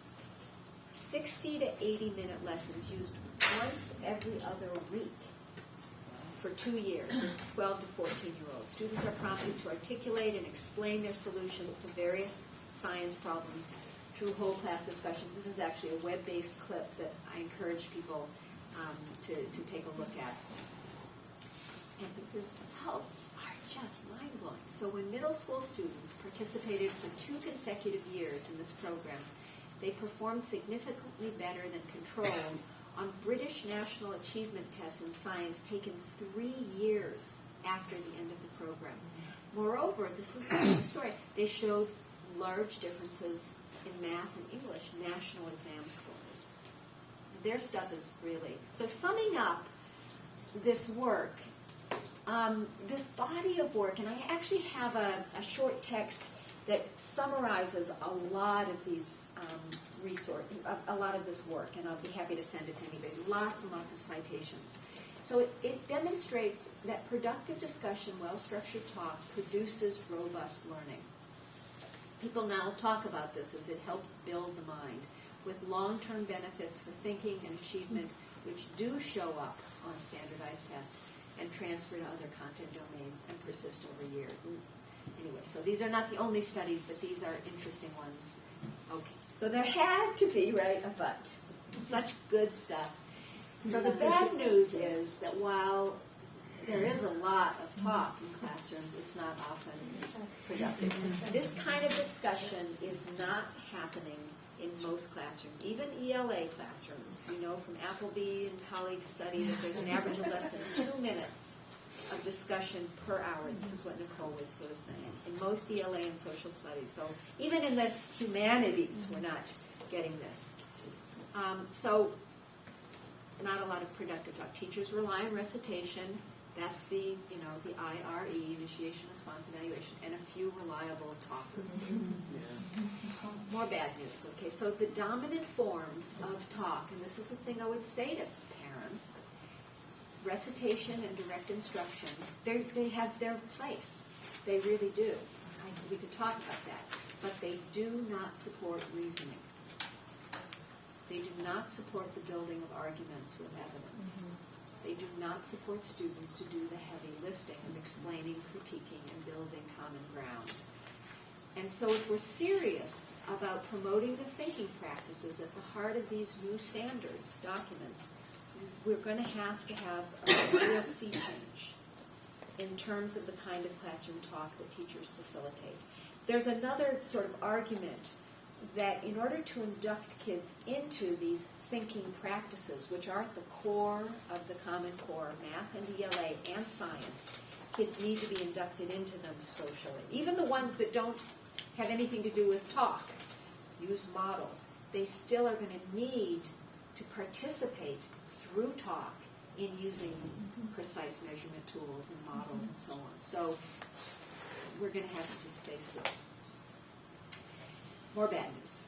60 to 80-minute lessons used once every other week. for 2 years, with 12 to 14-year-olds. Students are prompted to articulate and explain their solutions to various science problems through whole class discussions. This is actually a web-based clip that I encourage people to take a look at. And the results are just mind-blowing. So when middle school students participated for 2 consecutive years in this program, they performed significantly better than controls on British national achievement tests in science taken 3 years after the end of the program. Moreover, this is the story, they showed large differences in math and English national exam scores. Their stuff is really... So summing up this work, this body of work, and I actually have a short text that summarizes a lot of these a lot of this work, and I'll be happy to send it to anybody. Lots and lots of citations. So it demonstrates that productive discussion, well-structured talk, produces robust learning. People now talk about this as it helps build the mind with long-term benefits for thinking and achievement, which do show up on standardized tests and transfer to other content domains and persist over years. And anyway, so these are not the only studies, but these are interesting ones. Okay, so there had to be, right, a but. Such good stuff. So the bad news is that while there is a lot of talk in classrooms, it's not often productive. This kind of discussion is not happening in most classrooms, even ELA classrooms. We know from Appleby and colleagues' study that there's an average of less than 2 minutes of discussion per hour. This is what Nicole was sort of saying. In most ELA and social studies. So even in the humanities, we're not getting this. So not a lot of productive talk. Teachers rely on recitation. That's the IRE, initiation, response, evaluation, and a few reliable talkers. More bad news. Okay, so the dominant forms of talk, and this is the thing I would say to parents, recitation and direct instruction, they have their place. They really do. We could talk about that. But they do not support reasoning. They do not support the building of arguments with evidence. They do not support students to do the heavy lifting of explaining, critiquing, and building common ground. And so if we're serious about promoting the thinking practices at the heart of these new standards, documents, we're going to have a real sea change in terms of the kind of classroom talk that teachers facilitate. There's another sort of argument that in order to induct kids into these thinking practices, which are at the core of the Common Core, math and ELA and science, kids need to be inducted into them socially. Even the ones that don't have anything to do with talk, use models, they still are going to need to participate through talk in using precise measurement tools and models and so on. So we're going to have to just face this. More bad news.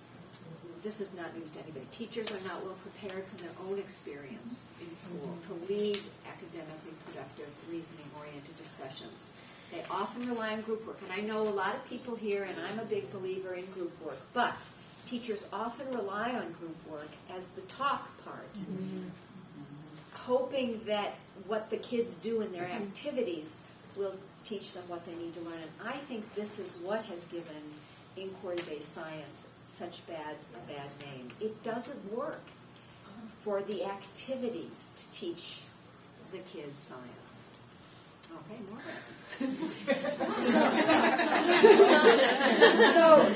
This is not news to anybody. Teachers are not well prepared from their own experience in school to lead academically productive, reasoning-oriented discussions. They often rely on group work. And I know a lot of people here, and I'm a big believer in group work, but teachers often rely on group work as the talk part, hoping that what the kids do in their activities will teach them what they need to learn. And I think this is what has given inquiry-based science such a bad name. It doesn't work for the activities to teach the kids science. Okay, more So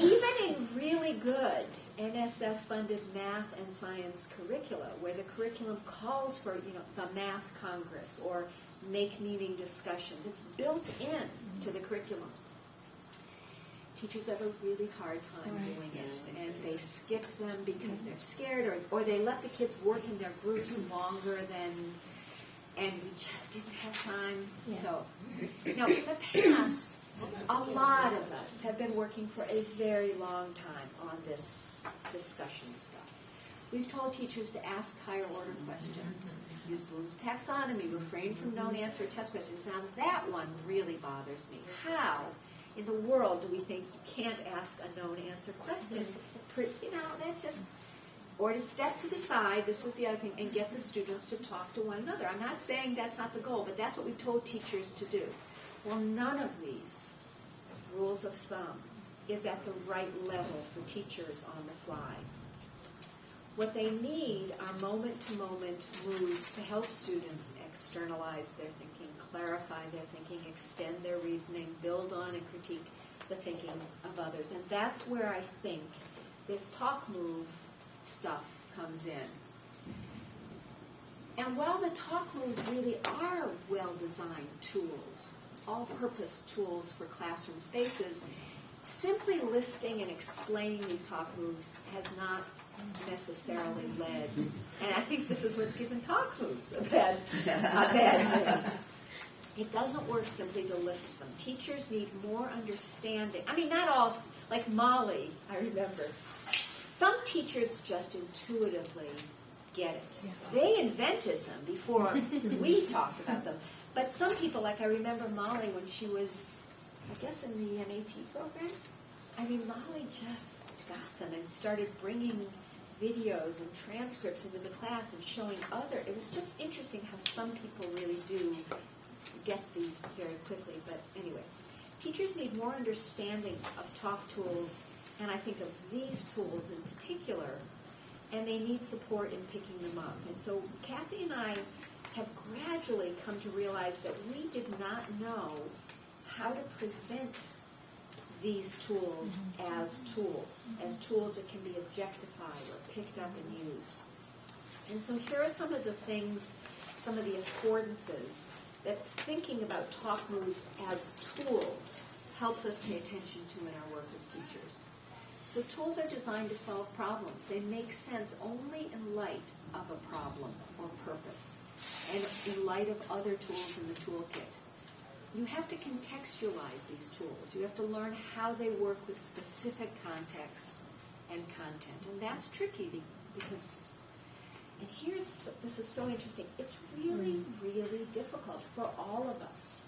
even in really good NSF-funded math and science curricula, where the curriculum calls for the math congress or make meaning discussions, it's built in to the curriculum. Teachers have a really hard time doing it, and they skip them because they're scared, or they let the kids work in their groups longer than, and we just didn't have time. So, now in the past, a lot of us have been working for a very long time on this discussion stuff. We've told teachers to ask higher order questions, use Bloom's taxonomy, refrain from known answer test questions. Now that one really bothers me. How in the world do we think you can't ask a known answer question? That's just, or to step to the side, this is the other thing, and get the students to talk to one another. I'm not saying that's not the goal, but that's what we've told teachers to do. Well, none of these rules of thumb is at the right level for teachers on the fly. What they need are moment-to-moment moves to help students externalize their thinking, clarify their thinking, extend their reasoning, build on and critique the thinking of others. And that's where I think this talk move stuff comes in. And while the talk moves really are well-designed tools, all-purpose tools for classroom spaces, simply listing and explaining these talk moves has not necessarily led, and I think this is what's given talk moves a bad name. It doesn't work simply to list them. Teachers need more understanding. I mean, not all, like Molly, I remember. Some teachers just intuitively get it. Yeah. They invented them before we talked about them. But some people, like I remember Molly when she was, I guess, in the MAT program. I mean, Molly just got them and started bringing videos and transcripts into the class and showing other. It was just interesting how some people really do get these very quickly. But anyway, teachers need more understanding of talk tools, and I think of these tools in particular, and they need support in picking them up. And so Cathy and I have gradually come to realize that we did not know how to present these tools as tools that can be objectified or picked up and used. And so here are some of the things, some of the affordances that thinking about talk moves as tools helps us pay attention to in our work with teachers. So tools are designed to solve problems. They make sense only in light of a problem or purpose and in light of other tools in the toolkit. You have to contextualize these tools. You have to learn how they work with specific contexts and content. And that's tricky because, and this is so interesting, it's really, really difficult for all of us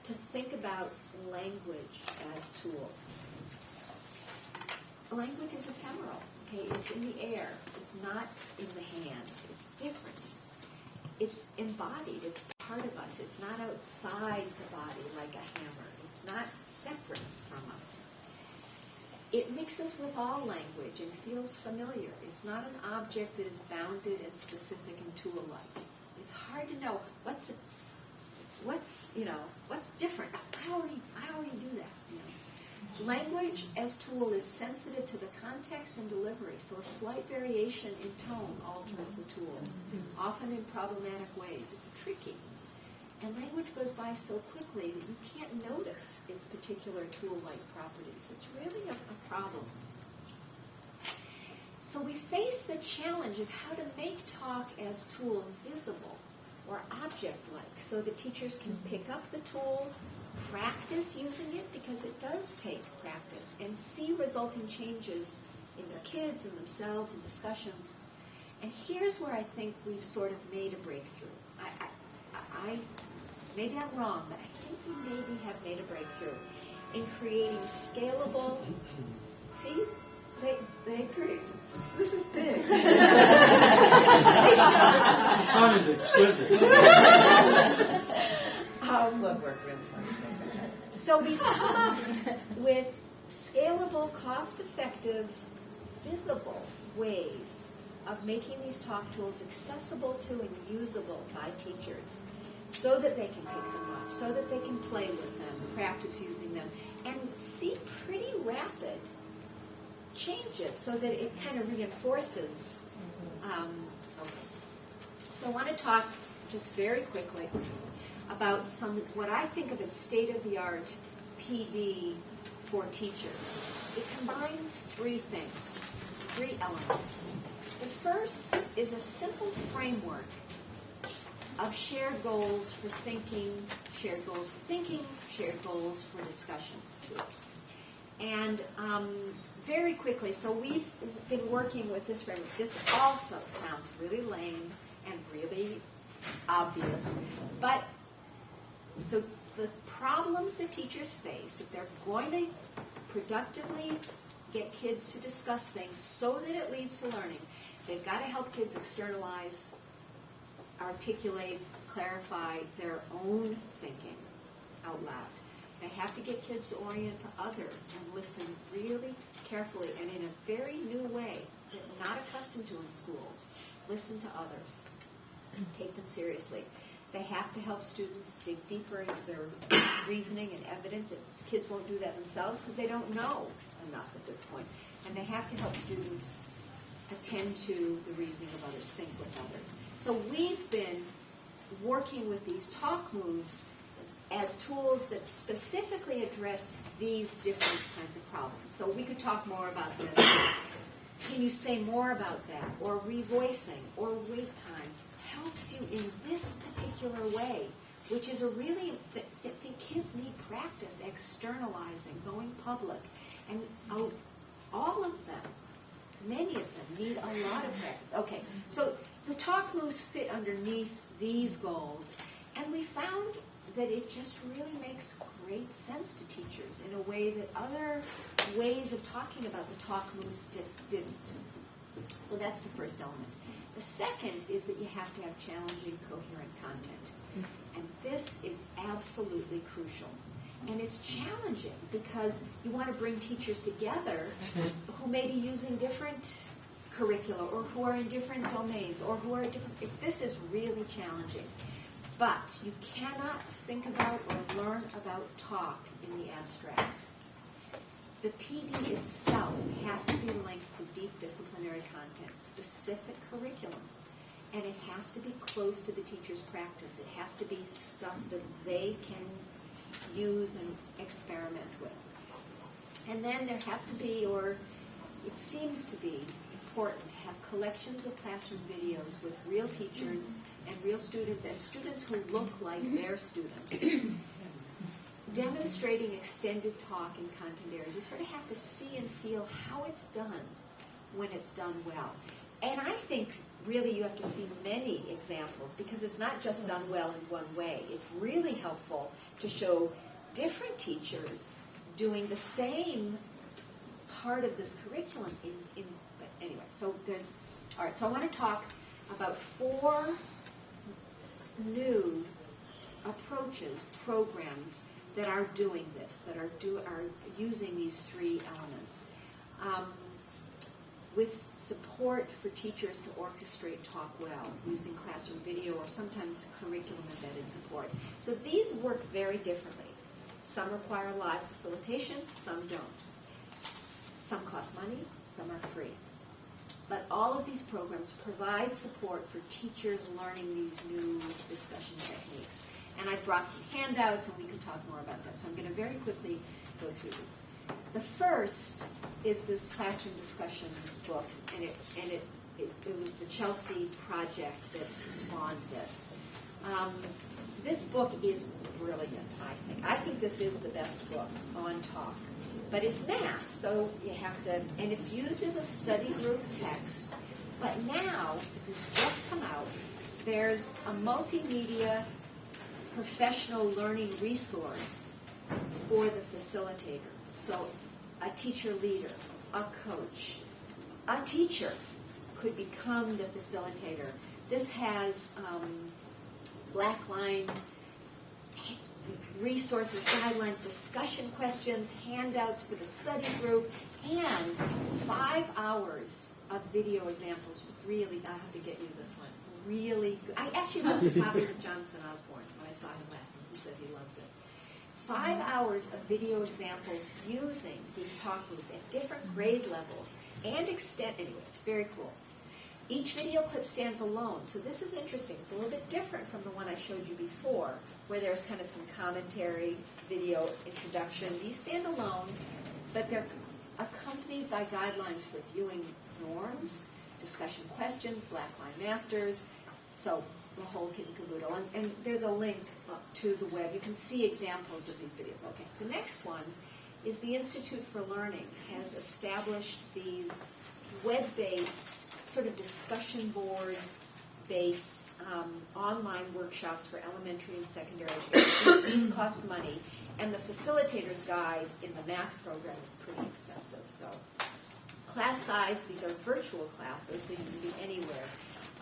to think about language as tool. Language is ephemeral, okay? It's in the air. It's not in the hand. It's different. It's embodied. It's part of us. It's not outside the body like a hammer. It's not separate from us. It mixes with all language and feels familiar. It's not an object that is bounded and specific and tool-like. It's hard to know what's different. I already do that. You know. Language as tool is sensitive to the context and delivery, so a slight variation in tone alters the tool, often in problematic ways. It's tricky. And language goes by so quickly that you can't notice its particular tool-like properties. It's really a problem. So we face the challenge of how to make talk as tool visible or object-like so that teachers can pick up the tool, practice using it, because it does take practice, and see resulting changes in their kids and themselves and discussions. And here's where I think we've sort of made a breakthrough. Maybe I'm wrong, but I think we maybe have made a breakthrough in creating scalable. See, they agree. This is big. Fun is exquisite. So we've come up with scalable, cost-effective, visible ways of making these talk tools accessible to and usable by teachers so that they can pick them up, so that they can play with them, practice using them, and see pretty rapid changes so that it kind of reinforces. So I want to talk just very quickly about what I think of as state-of-the-art PD for teachers. It combines three elements. The first is a simple framework of shared goals for thinking, shared goals for discussion tools. And very quickly, so we've been working with this framework. This also sounds really lame and really obvious, but so the problems that teachers face, if they're going to productively get kids to discuss things so that it leads to learning, They've got to help kids externalize, articulate, clarify their own thinking out loud. They have to get kids to orient to others and listen really carefully and in a very new way that they're not accustomed to in schools. Listen to others and take them seriously. They have to help students dig deeper into their reasoning and evidence. Kids won't do that themselves because they don't know enough at this point. And they have to help students attend to the reasoning of others, think with others. So we've been working with these talk moves as tools that specifically address these different kinds of problems. So we could talk more about this. Can you say more about that? Or revoicing, or wait time helps you in this particular way, which is a really, I think kids need practice, externalizing, going public. And all of them, many of them, need a lot of practice. Okay, so the talk moves fit underneath these goals, and we found that it just really makes great sense to teachers in a way that other ways of talking about the talk moves just didn't. So that's the first element. The second is that you have to have challenging, coherent content. And this is absolutely crucial. And it's challenging because you want to bring teachers together who may be using different curricula or who are in different domains or who are in different. This is really challenging. But you cannot think about or learn about talk in the abstract. The PD itself has to be linked to deep disciplinary content, specific curriculum, and it has to be close to the teacher's practice. It has to be stuff that they can use and experiment with. And then there have to be, or it seems to be important, to have collections of classroom videos with real teachers and real students and students who look like their students. Demonstrating extended talk in content areas. You sort of have to see and feel how it's done when it's done well. And I think really you have to see many examples because it's not just done well in one way. It's really helpful to show different teachers doing the same part of this curriculum but anyway, so there's, all right, so I want to talk about 4 new approaches, programs that are doing this, that are using these 3 elements. With support for teachers to orchestrate talk well, using classroom video or sometimes curriculum-embedded support. So these work very differently. Some require live facilitation, some don't. Some cost money, some are free. But all of these programs provide support for teachers learning these new discussion techniques. And I brought some handouts, and we can talk more about that. So I'm going to very quickly go through these. The first is this classroom discussions book, and it was the Chelsea project that spawned this. This book is brilliant, I think. I think this is the best book on talk. But it's math, so you have to, and it's used as a study group text. But now, this has just come out, there's a multimedia professional learning resource for the facilitator. So a teacher leader, a coach, a teacher could become the facilitator. This has black line resources, guidelines, discussion questions, handouts for the study group, and 5 hours of video examples. Really, I have to get you this one. Really good. I actually love the copy with Jonathan Osborne when I saw him last time. He says he loves it. 5 hours of video examples using these talk moves at different grade levels and extent. Anyway, it's very cool. Each video clip stands alone, so this is interesting. It's a little bit different from the one I showed you before, where there's kind of some commentary, video introduction. These stand alone, but they're accompanied by guidelines for viewing norms, discussion questions, black line masters, so the whole kit and caboodle. And there's a link to the web. You can see examples of these videos. Okay, the next one is the Institute for Learning has established these web-based, sort of discussion board-based online workshops for elementary and secondary education. These cost money, and the facilitator's guide in the math program is pretty expensive. So Class size, these are virtual classes, so you can be anywhere.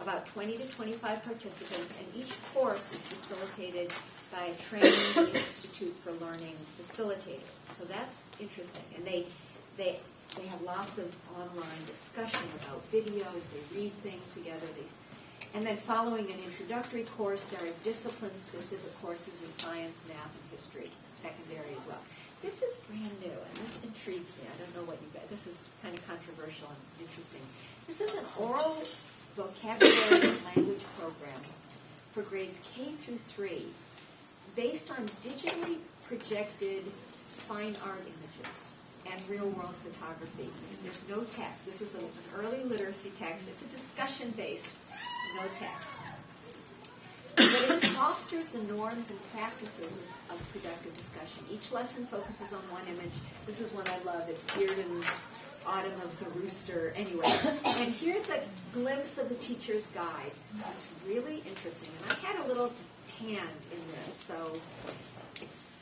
About 20 to 25 participants, and each course is facilitated by a trained Institute for Learning facilitator. So that's interesting. And they have lots of online discussion about videos, they read things together, and then following an introductory course, there are discipline-specific courses in science, math, and history, secondary as well. This is brand new, and this intrigues me. I don't know what you guys, this is kind of controversial and interesting. This is an oral vocabulary and language program for grades K through 3 based on digitally projected fine art images and real-world photography. There's no text. This is an early literacy text. It's a discussion-based, no text. But it fosters the norms and practices of productive discussion. Each lesson focuses on one image. This is one I love. It's Bearden's Autumn of the Rooster. Anyway, and here's a glimpse of the teacher's guide. It's really interesting. And I had a little hand in this, so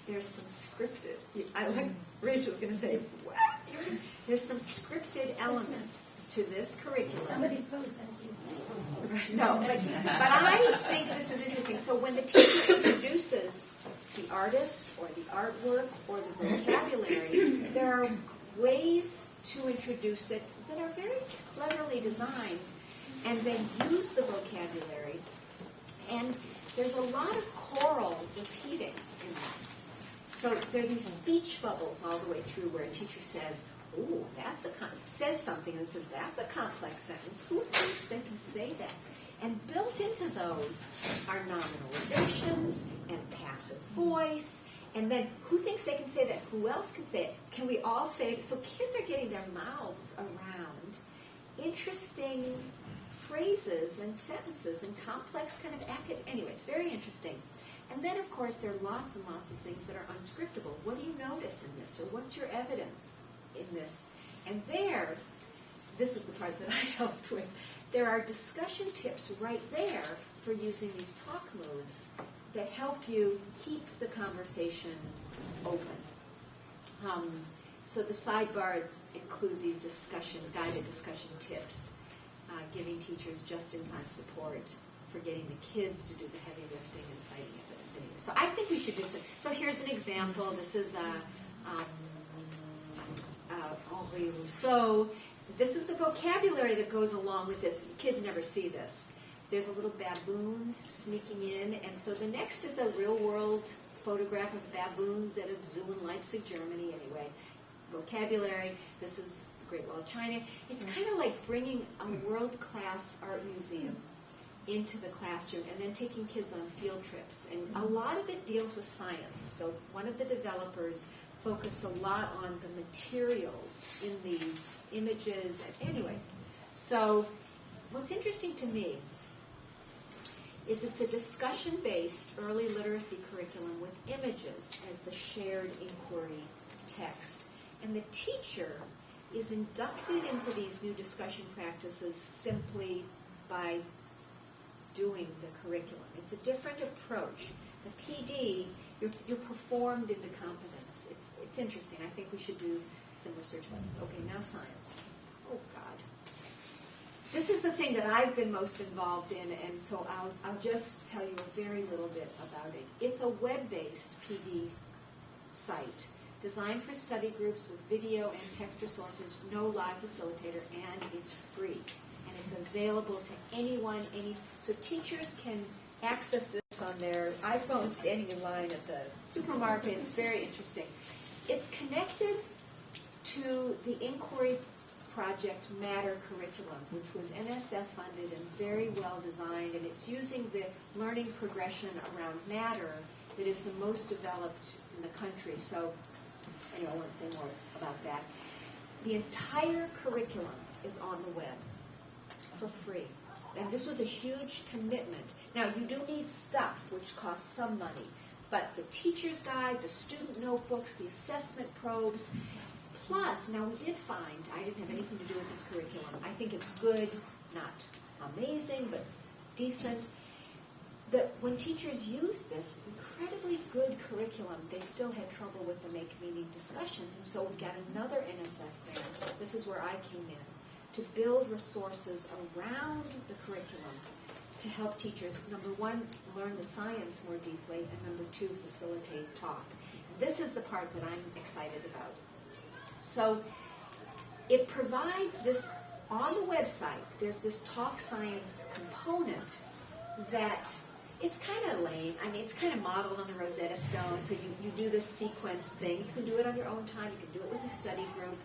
there's some scripted. I like Rachel's going to say, what? There's some scripted elements to this curriculum. Somebody posed as you. Right, no, but I think this is interesting. So when the teacher introduces the artist or the artwork or the vocabulary, there are ways to introduce it that are very cleverly designed and then use the vocabulary. And there's a lot of choral repeating in this. So there are these speech bubbles all the way through where a teacher says, "Oh, says something and says, that's a complex sentence. Who thinks they can say that?" And built into those are nominalizations and passive voice. And then who thinks they can say that? Who else can say it? Can we all say it? So kids are getting their mouths around interesting phrases and sentences and complex kind of anyway, it's very interesting. And then, of course, there are lots and lots of things that are unscriptable. What do you notice in this? Or what's your evidence in this? And this is the part that I helped with, there are discussion tips right there for using these talk moves that help you keep the conversation open. So the sidebars include these guided discussion tips, giving teachers just-in-time support for getting the kids to do the heavy lifting and citing evidence anyway. So I think we should do some. So here's an example. This is Henri Rousseau. This is the vocabulary that goes along with this. Kids never see this. There's a little baboon sneaking in, and so the next is a real-world photograph of baboons at a zoo in Leipzig, Germany. Anyway, vocabulary. This is the Great Wall of China. It's kind of like bringing a world-class art museum into the classroom and then taking kids on field trips. And a lot of it deals with science. So one of the developers focused a lot on the materials in these images. Anyway, so what's interesting to me is it's a discussion-based early literacy curriculum with images as the shared inquiry text. And the teacher is inducted into these new discussion practices simply by doing the curriculum. It's a different approach. The PD, you're performed into competence. It's interesting. I think we should do some research about this. Okay, now science. Oh, God. This is the thing that I've been most involved in, and so I'll just tell you a very little bit about it. It's a web-based PD site designed for study groups with video and text resources, no live facilitator, and it's free. And it's available to anyone, so teachers can access this on their iPhone standing in line at the supermarket. It's very interesting. It's connected to the Inquiry Project Matter curriculum, which was NSF funded and very well designed, and it's using the learning progression around Matter that is the most developed in the country. So anyway, I won't say more about that. The entire curriculum is on the web for free. And this was a huge commitment. Now, you do need stuff, which costs some money, but the teacher's guide, the student notebooks, the assessment probes, plus, now we did find, I didn't have anything to do with this curriculum. I think it's good, not amazing, but decent. when teachers use this incredibly good curriculum, they still had trouble with the make meaning discussions, and so we got another NSF grant. This is where I came in, to build resources around the curriculum to help teachers, number one, learn the science more deeply, and number two, facilitate talk. And this is the part that I'm excited about. So it provides this, on the website, there's this talk science component that it's kind of lame. I mean, it's kind of modeled on the Rosetta Stone. So you do this sequence thing. You can do it on your own time. You can do it with a study group.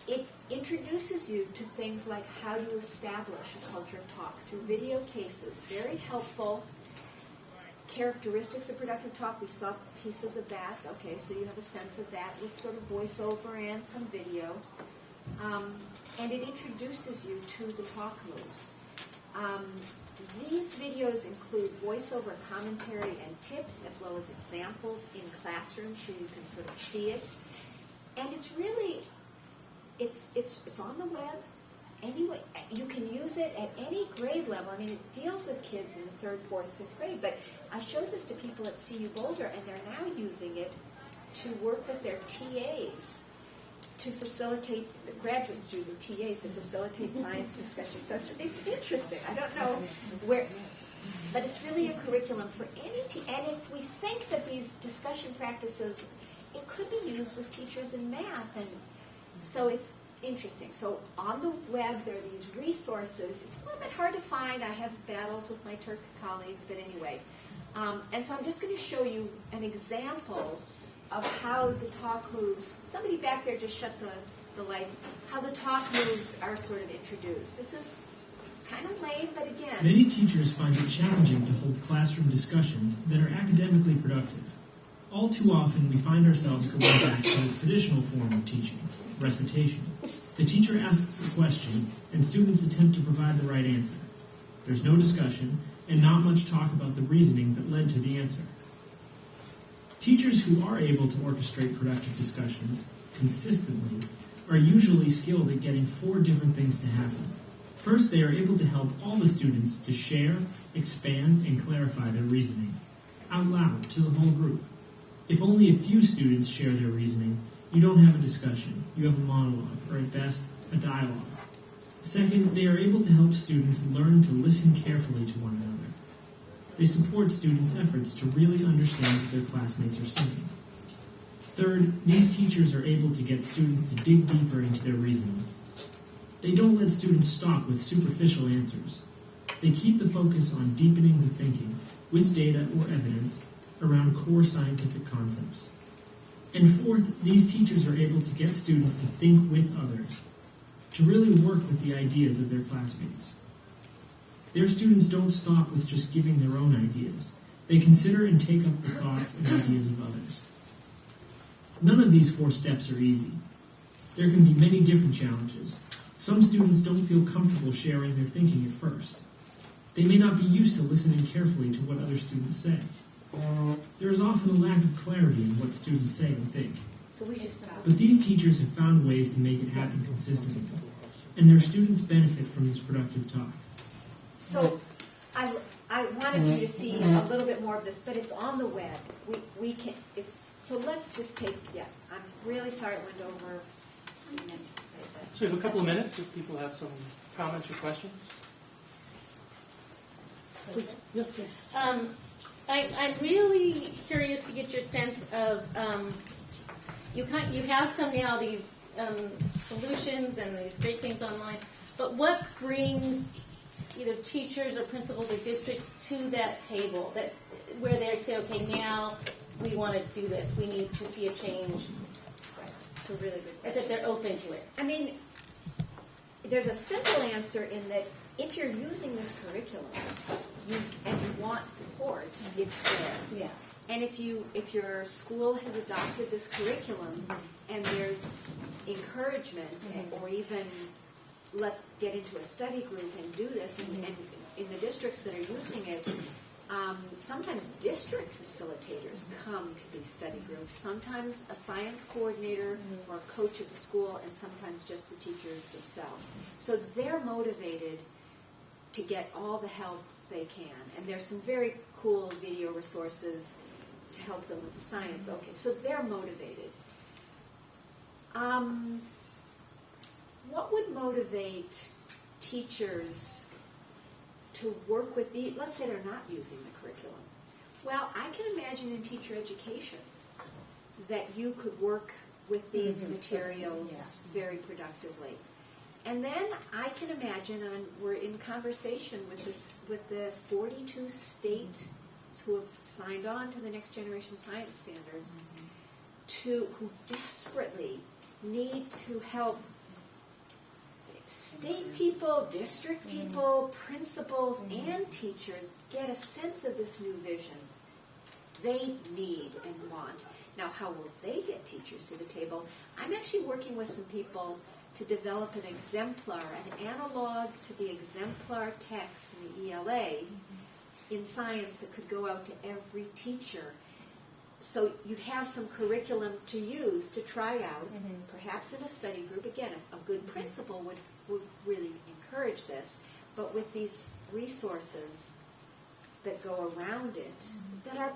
It introduces you to things like how to establish a culture of talk through video cases. Very helpful. Characteristics of productive talk. We saw pieces of that. Okay, so you have a sense of that with sort of voiceover and some video. And it introduces you to the talk moves. These videos include voiceover commentary and tips, as well as examples in classrooms, so you can sort of see it. And it's really, it's on the web. Anyway, you can use it at any grade level. I mean, it deals with kids in the 3rd, 4th, 5th grade, but I showed this to people at CU Boulder, and they're now using it to work with their TAs to facilitate, the graduate student TAs to facilitate science discussions. So it's interesting. I don't know where, but it's really a curriculum for any and if we think that these discussion practices, it could be used with teachers in math, and so it's interesting. So on the web, there are these resources. It's a little bit hard to find. I have battles with my Turk colleagues, but anyway. And so I'm just going to show you an example of how the talk moves. Somebody back there just shut the lights. How the talk moves are sort of introduced. This is kind of lame, but again. Many teachers find it challenging to hold classroom discussions that are academically productive. All too often, we find ourselves going back to the traditional form of teaching, recitation. The teacher asks a question, and students attempt to provide the right answer. There's no discussion, and not much talk about the reasoning that led to the answer. Teachers who are able to orchestrate productive discussions consistently are usually skilled at getting 4 different things to happen. First, they are able to help all the students to share, expand, and clarify their reasoning out loud to the whole group. If only a few students share their reasoning, you don't have a discussion, you have a monologue, or at best, a dialogue. Second, they are able to help students learn to listen carefully to one another. They support students' efforts to really understand what their classmates are saying. Third, these teachers are able to get students to dig deeper into their reasoning. They don't let students stop with superficial answers. They keep the focus on deepening the thinking, with data or evidence, around core scientific concepts. And fourth, these teachers are able to get students to think with others, to really work with the ideas of their classmates. Their students don't stop with just giving their own ideas. They consider and take up the thoughts and ideas of others. None of these 4 steps are easy. There can be many different challenges. Some students don't feel comfortable sharing their thinking at first. They may not be used to listening carefully to what other students say. There is often a lack of clarity in what students say and think. So we should stop. But these teachers have found ways to make it happen consistently, and their students benefit from this productive talk. So I wanted you to see a little bit more of this, but it's on the web. We can. So let's just take. Yeah, I'm really sorry it went over. So we have a couple of minutes if people have some comments or questions. Please. Yeah, please. I'm really curious to get your sense of you have some now these solutions and these great things online, but what brings either teachers or principals or districts to that table that where they say, okay, now we want to do this, we need to see a change. It's a really good question. That they're open to it. I mean, there's a simple answer in that if you're using this curriculum and you want support, it's there. Yeah. And if your school has adopted this curriculum and there's encouragement or even let's get into a study group and do this, and in the districts that are using it, sometimes district facilitators come to these study groups, sometimes a science coordinator or a coach of the school, and sometimes just the teachers themselves. So they're motivated to get all the help they can. And there's some very cool video resources to help them with the science. Okay, so they're motivated. What would motivate teachers to work with the, let's say they're not using the curriculum? Well, I can imagine in teacher education that you could work with these materials very productively. And then I can imagine, and we're in conversation with the 42 states who have signed on to the Next Generation Science Standards, who desperately need to help state people, district people, principals, and teachers get a sense of this new vision they need and want. Now, how will they get teachers to the table? I'm actually working with some people to develop an exemplar, an analog to the exemplar text in the ELA in science that could go out to every teacher. So you'd have some curriculum to use, to try out, perhaps in a study group. Again, a good principal would really encourage this, but with these resources that go around it, that our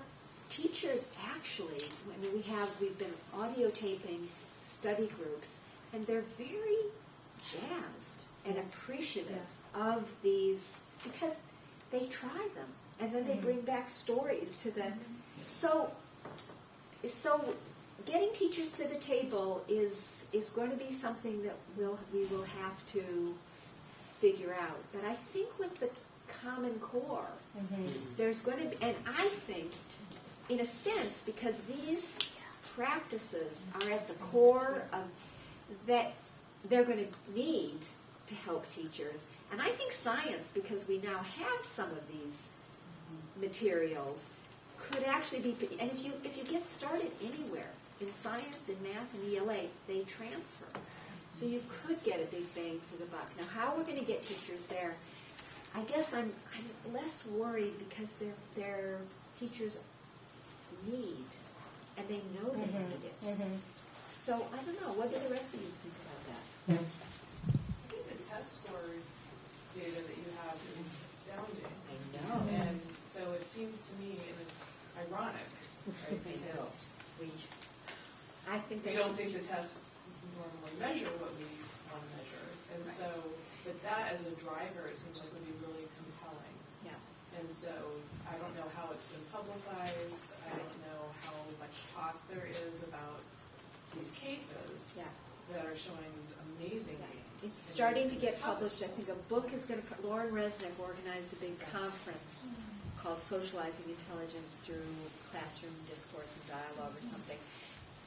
teachers actually, I mean, we've been audio taping study groups, and they're very jazzed and appreciative of these, because they try them, and then they bring back stories to them. So getting teachers to the table is going to be something that we will have to figure out. But I think with the Common Core, there's going to be, and I think, in a sense, because these practices are at the core of that they're going to need to help teachers. And I think science, because we now have some of these materials, could actually be, and if you get started anywhere, in science, in math, and ELA, they transfer. So you could get a big bang for the buck. Now, how we're going to get teachers there, I guess I'm less worried, because their teachers need, and they know they need it. So I don't know. What do the rest of you think about that? I think the test score data that you have is astounding. I know. And so it seems to me, and it's ironic, right? Because I think we don't think the tests normally measure what we want to measure. And so, but that as a driver, it seems like would be really compelling. Yeah. And so I don't know how it's been publicized. I don't know how much talk there is about these cases that are showing these amazing gains. It's starting to get published. I think a book is going to, Lauren Resnick organized a big conference called Socializing Intelligence Through Classroom Discourse and Dialogue or something.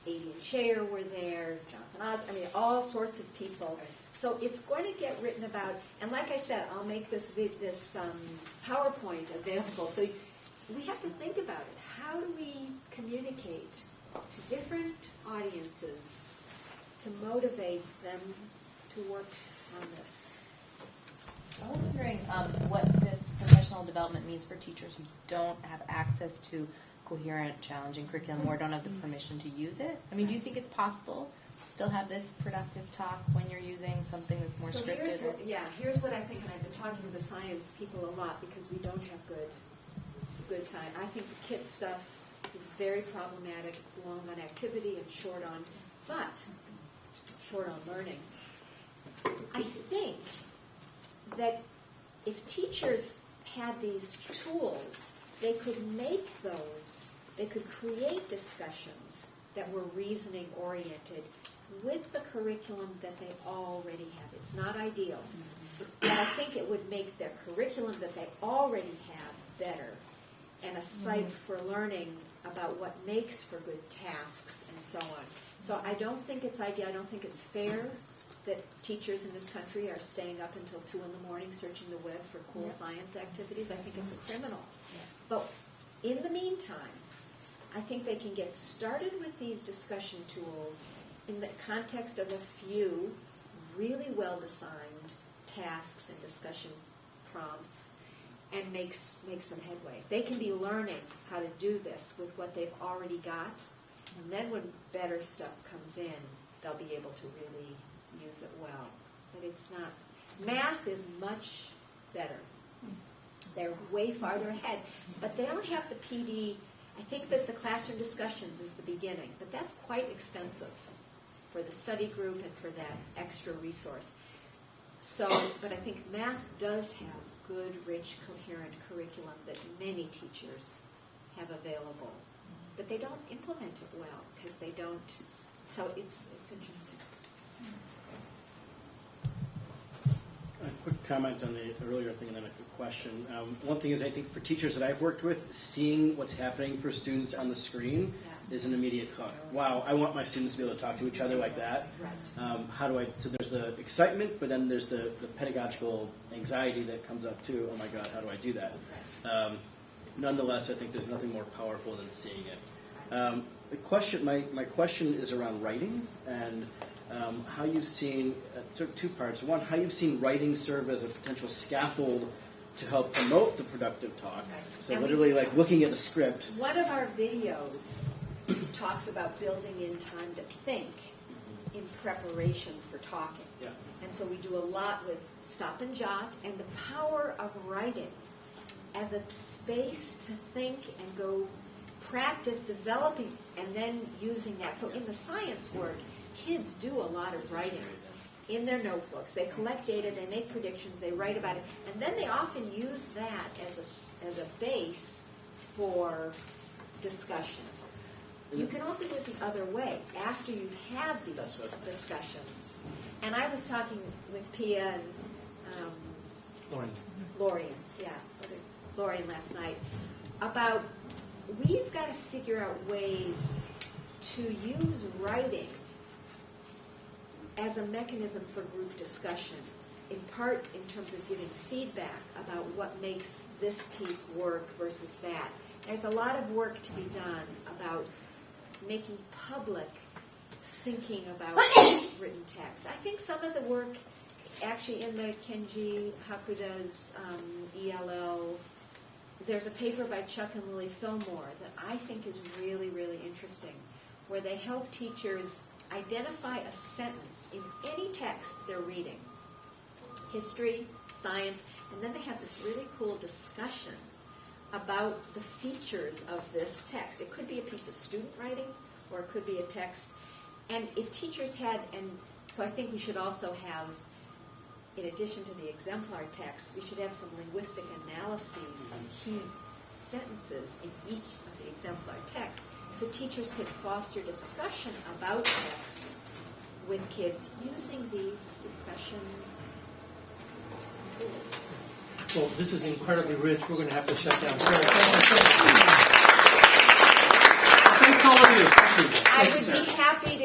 A.D. and Shayer were there, Jonathan Oz, I mean, all sorts of people. So it's going to get written about, and like I said, I'll make this PowerPoint available. So we have to think about it. How do we communicate to different audiences to motivate them to work on this? I was wondering what this professional development means for teachers who don't have access to coherent, challenging curriculum or don't have the permission to use it. I mean, do you think it's possible to still have this productive talk when you're using something that's more scripted? Here's what I think, and I've been talking to the science people a lot because we don't have good science. I think the KIT stuff is very problematic. It's long on activity and short on learning. I think that if teachers had these tools, they could make those, they could create discussions that were reasoning oriented with the curriculum that they already have. It's not ideal, but I think it would make their curriculum that they already have better, and a site for learning about what makes for good tasks and so on. So I don't think it's ideal. I don't think it's fair that teachers in this country are staying up until 2 in the morning searching the web for cool science activities. I think it's criminal. But in the meantime, I think they can get started with these discussion tools in the context of a few really well-designed tasks and discussion prompts, and make some headway. They can be learning how to do this with what they've already got, and then when better stuff comes in, they'll be able to really use it well. But it's not. Math is much better They're way farther ahead. But they don't have the PD. I think that the classroom discussions is the beginning, but that's quite expensive for the study group and for that extra resource. So, but I think math does have good, rich, coherent curriculum that many teachers have available. But they don't implement it well because they don't. So it's interesting. A quick comment on the earlier thing and then a quick question. One thing is, I think for teachers that I've worked with, seeing what's happening for students on the screen is an immediate hook. Wow, I want my students to be able to talk to each other like that. Right. How do I? So there's the excitement, but then there's the pedagogical anxiety that comes up too. Oh my God, how do I do that? Nonetheless, I think there's nothing more powerful than seeing it. The question, my question is around writing and how you've seen, sort of two parts. One, how you've seen writing serve as a potential scaffold to help promote the productive talk. Okay. So And literally like looking at a script. One of our videos talks about building in time to think in preparation for talking. Yeah. And so we do a lot with stop and jot and the power of writing as a space to think and go practice developing and then using that. So in the science work, kids do a lot of writing in their notebooks. They collect data, they make predictions, they write about it, and then they often use that as a base for discussion. You can also do it the other way, after you've had these discussions. And I was talking with Pia and Lorian last night about we've got to figure out ways to use writing as a mechanism for group discussion, in part in terms of giving feedback about what makes this piece work versus that. There's a lot of work to be done about making public thinking about written text. I think some of the work actually in the Kenji Hakuda's ELL, there's a paper by Chuck and Lily Fillmore that I think is really, really interesting, where they help teachers identify a sentence in any text they're reading, history, science, and then they have this really cool discussion about the features of this text. It could be a piece of student writing, or it could be a text. And if teachers had, and so I think we should also have, in addition to the exemplar text, we should have some linguistic analyses of key sentences in each of the exemplar texts, so teachers could foster discussion about text with kids using these discussion tools. Well, this is incredibly rich. We're going to have to shut down. Thanks all of you. I would be happy to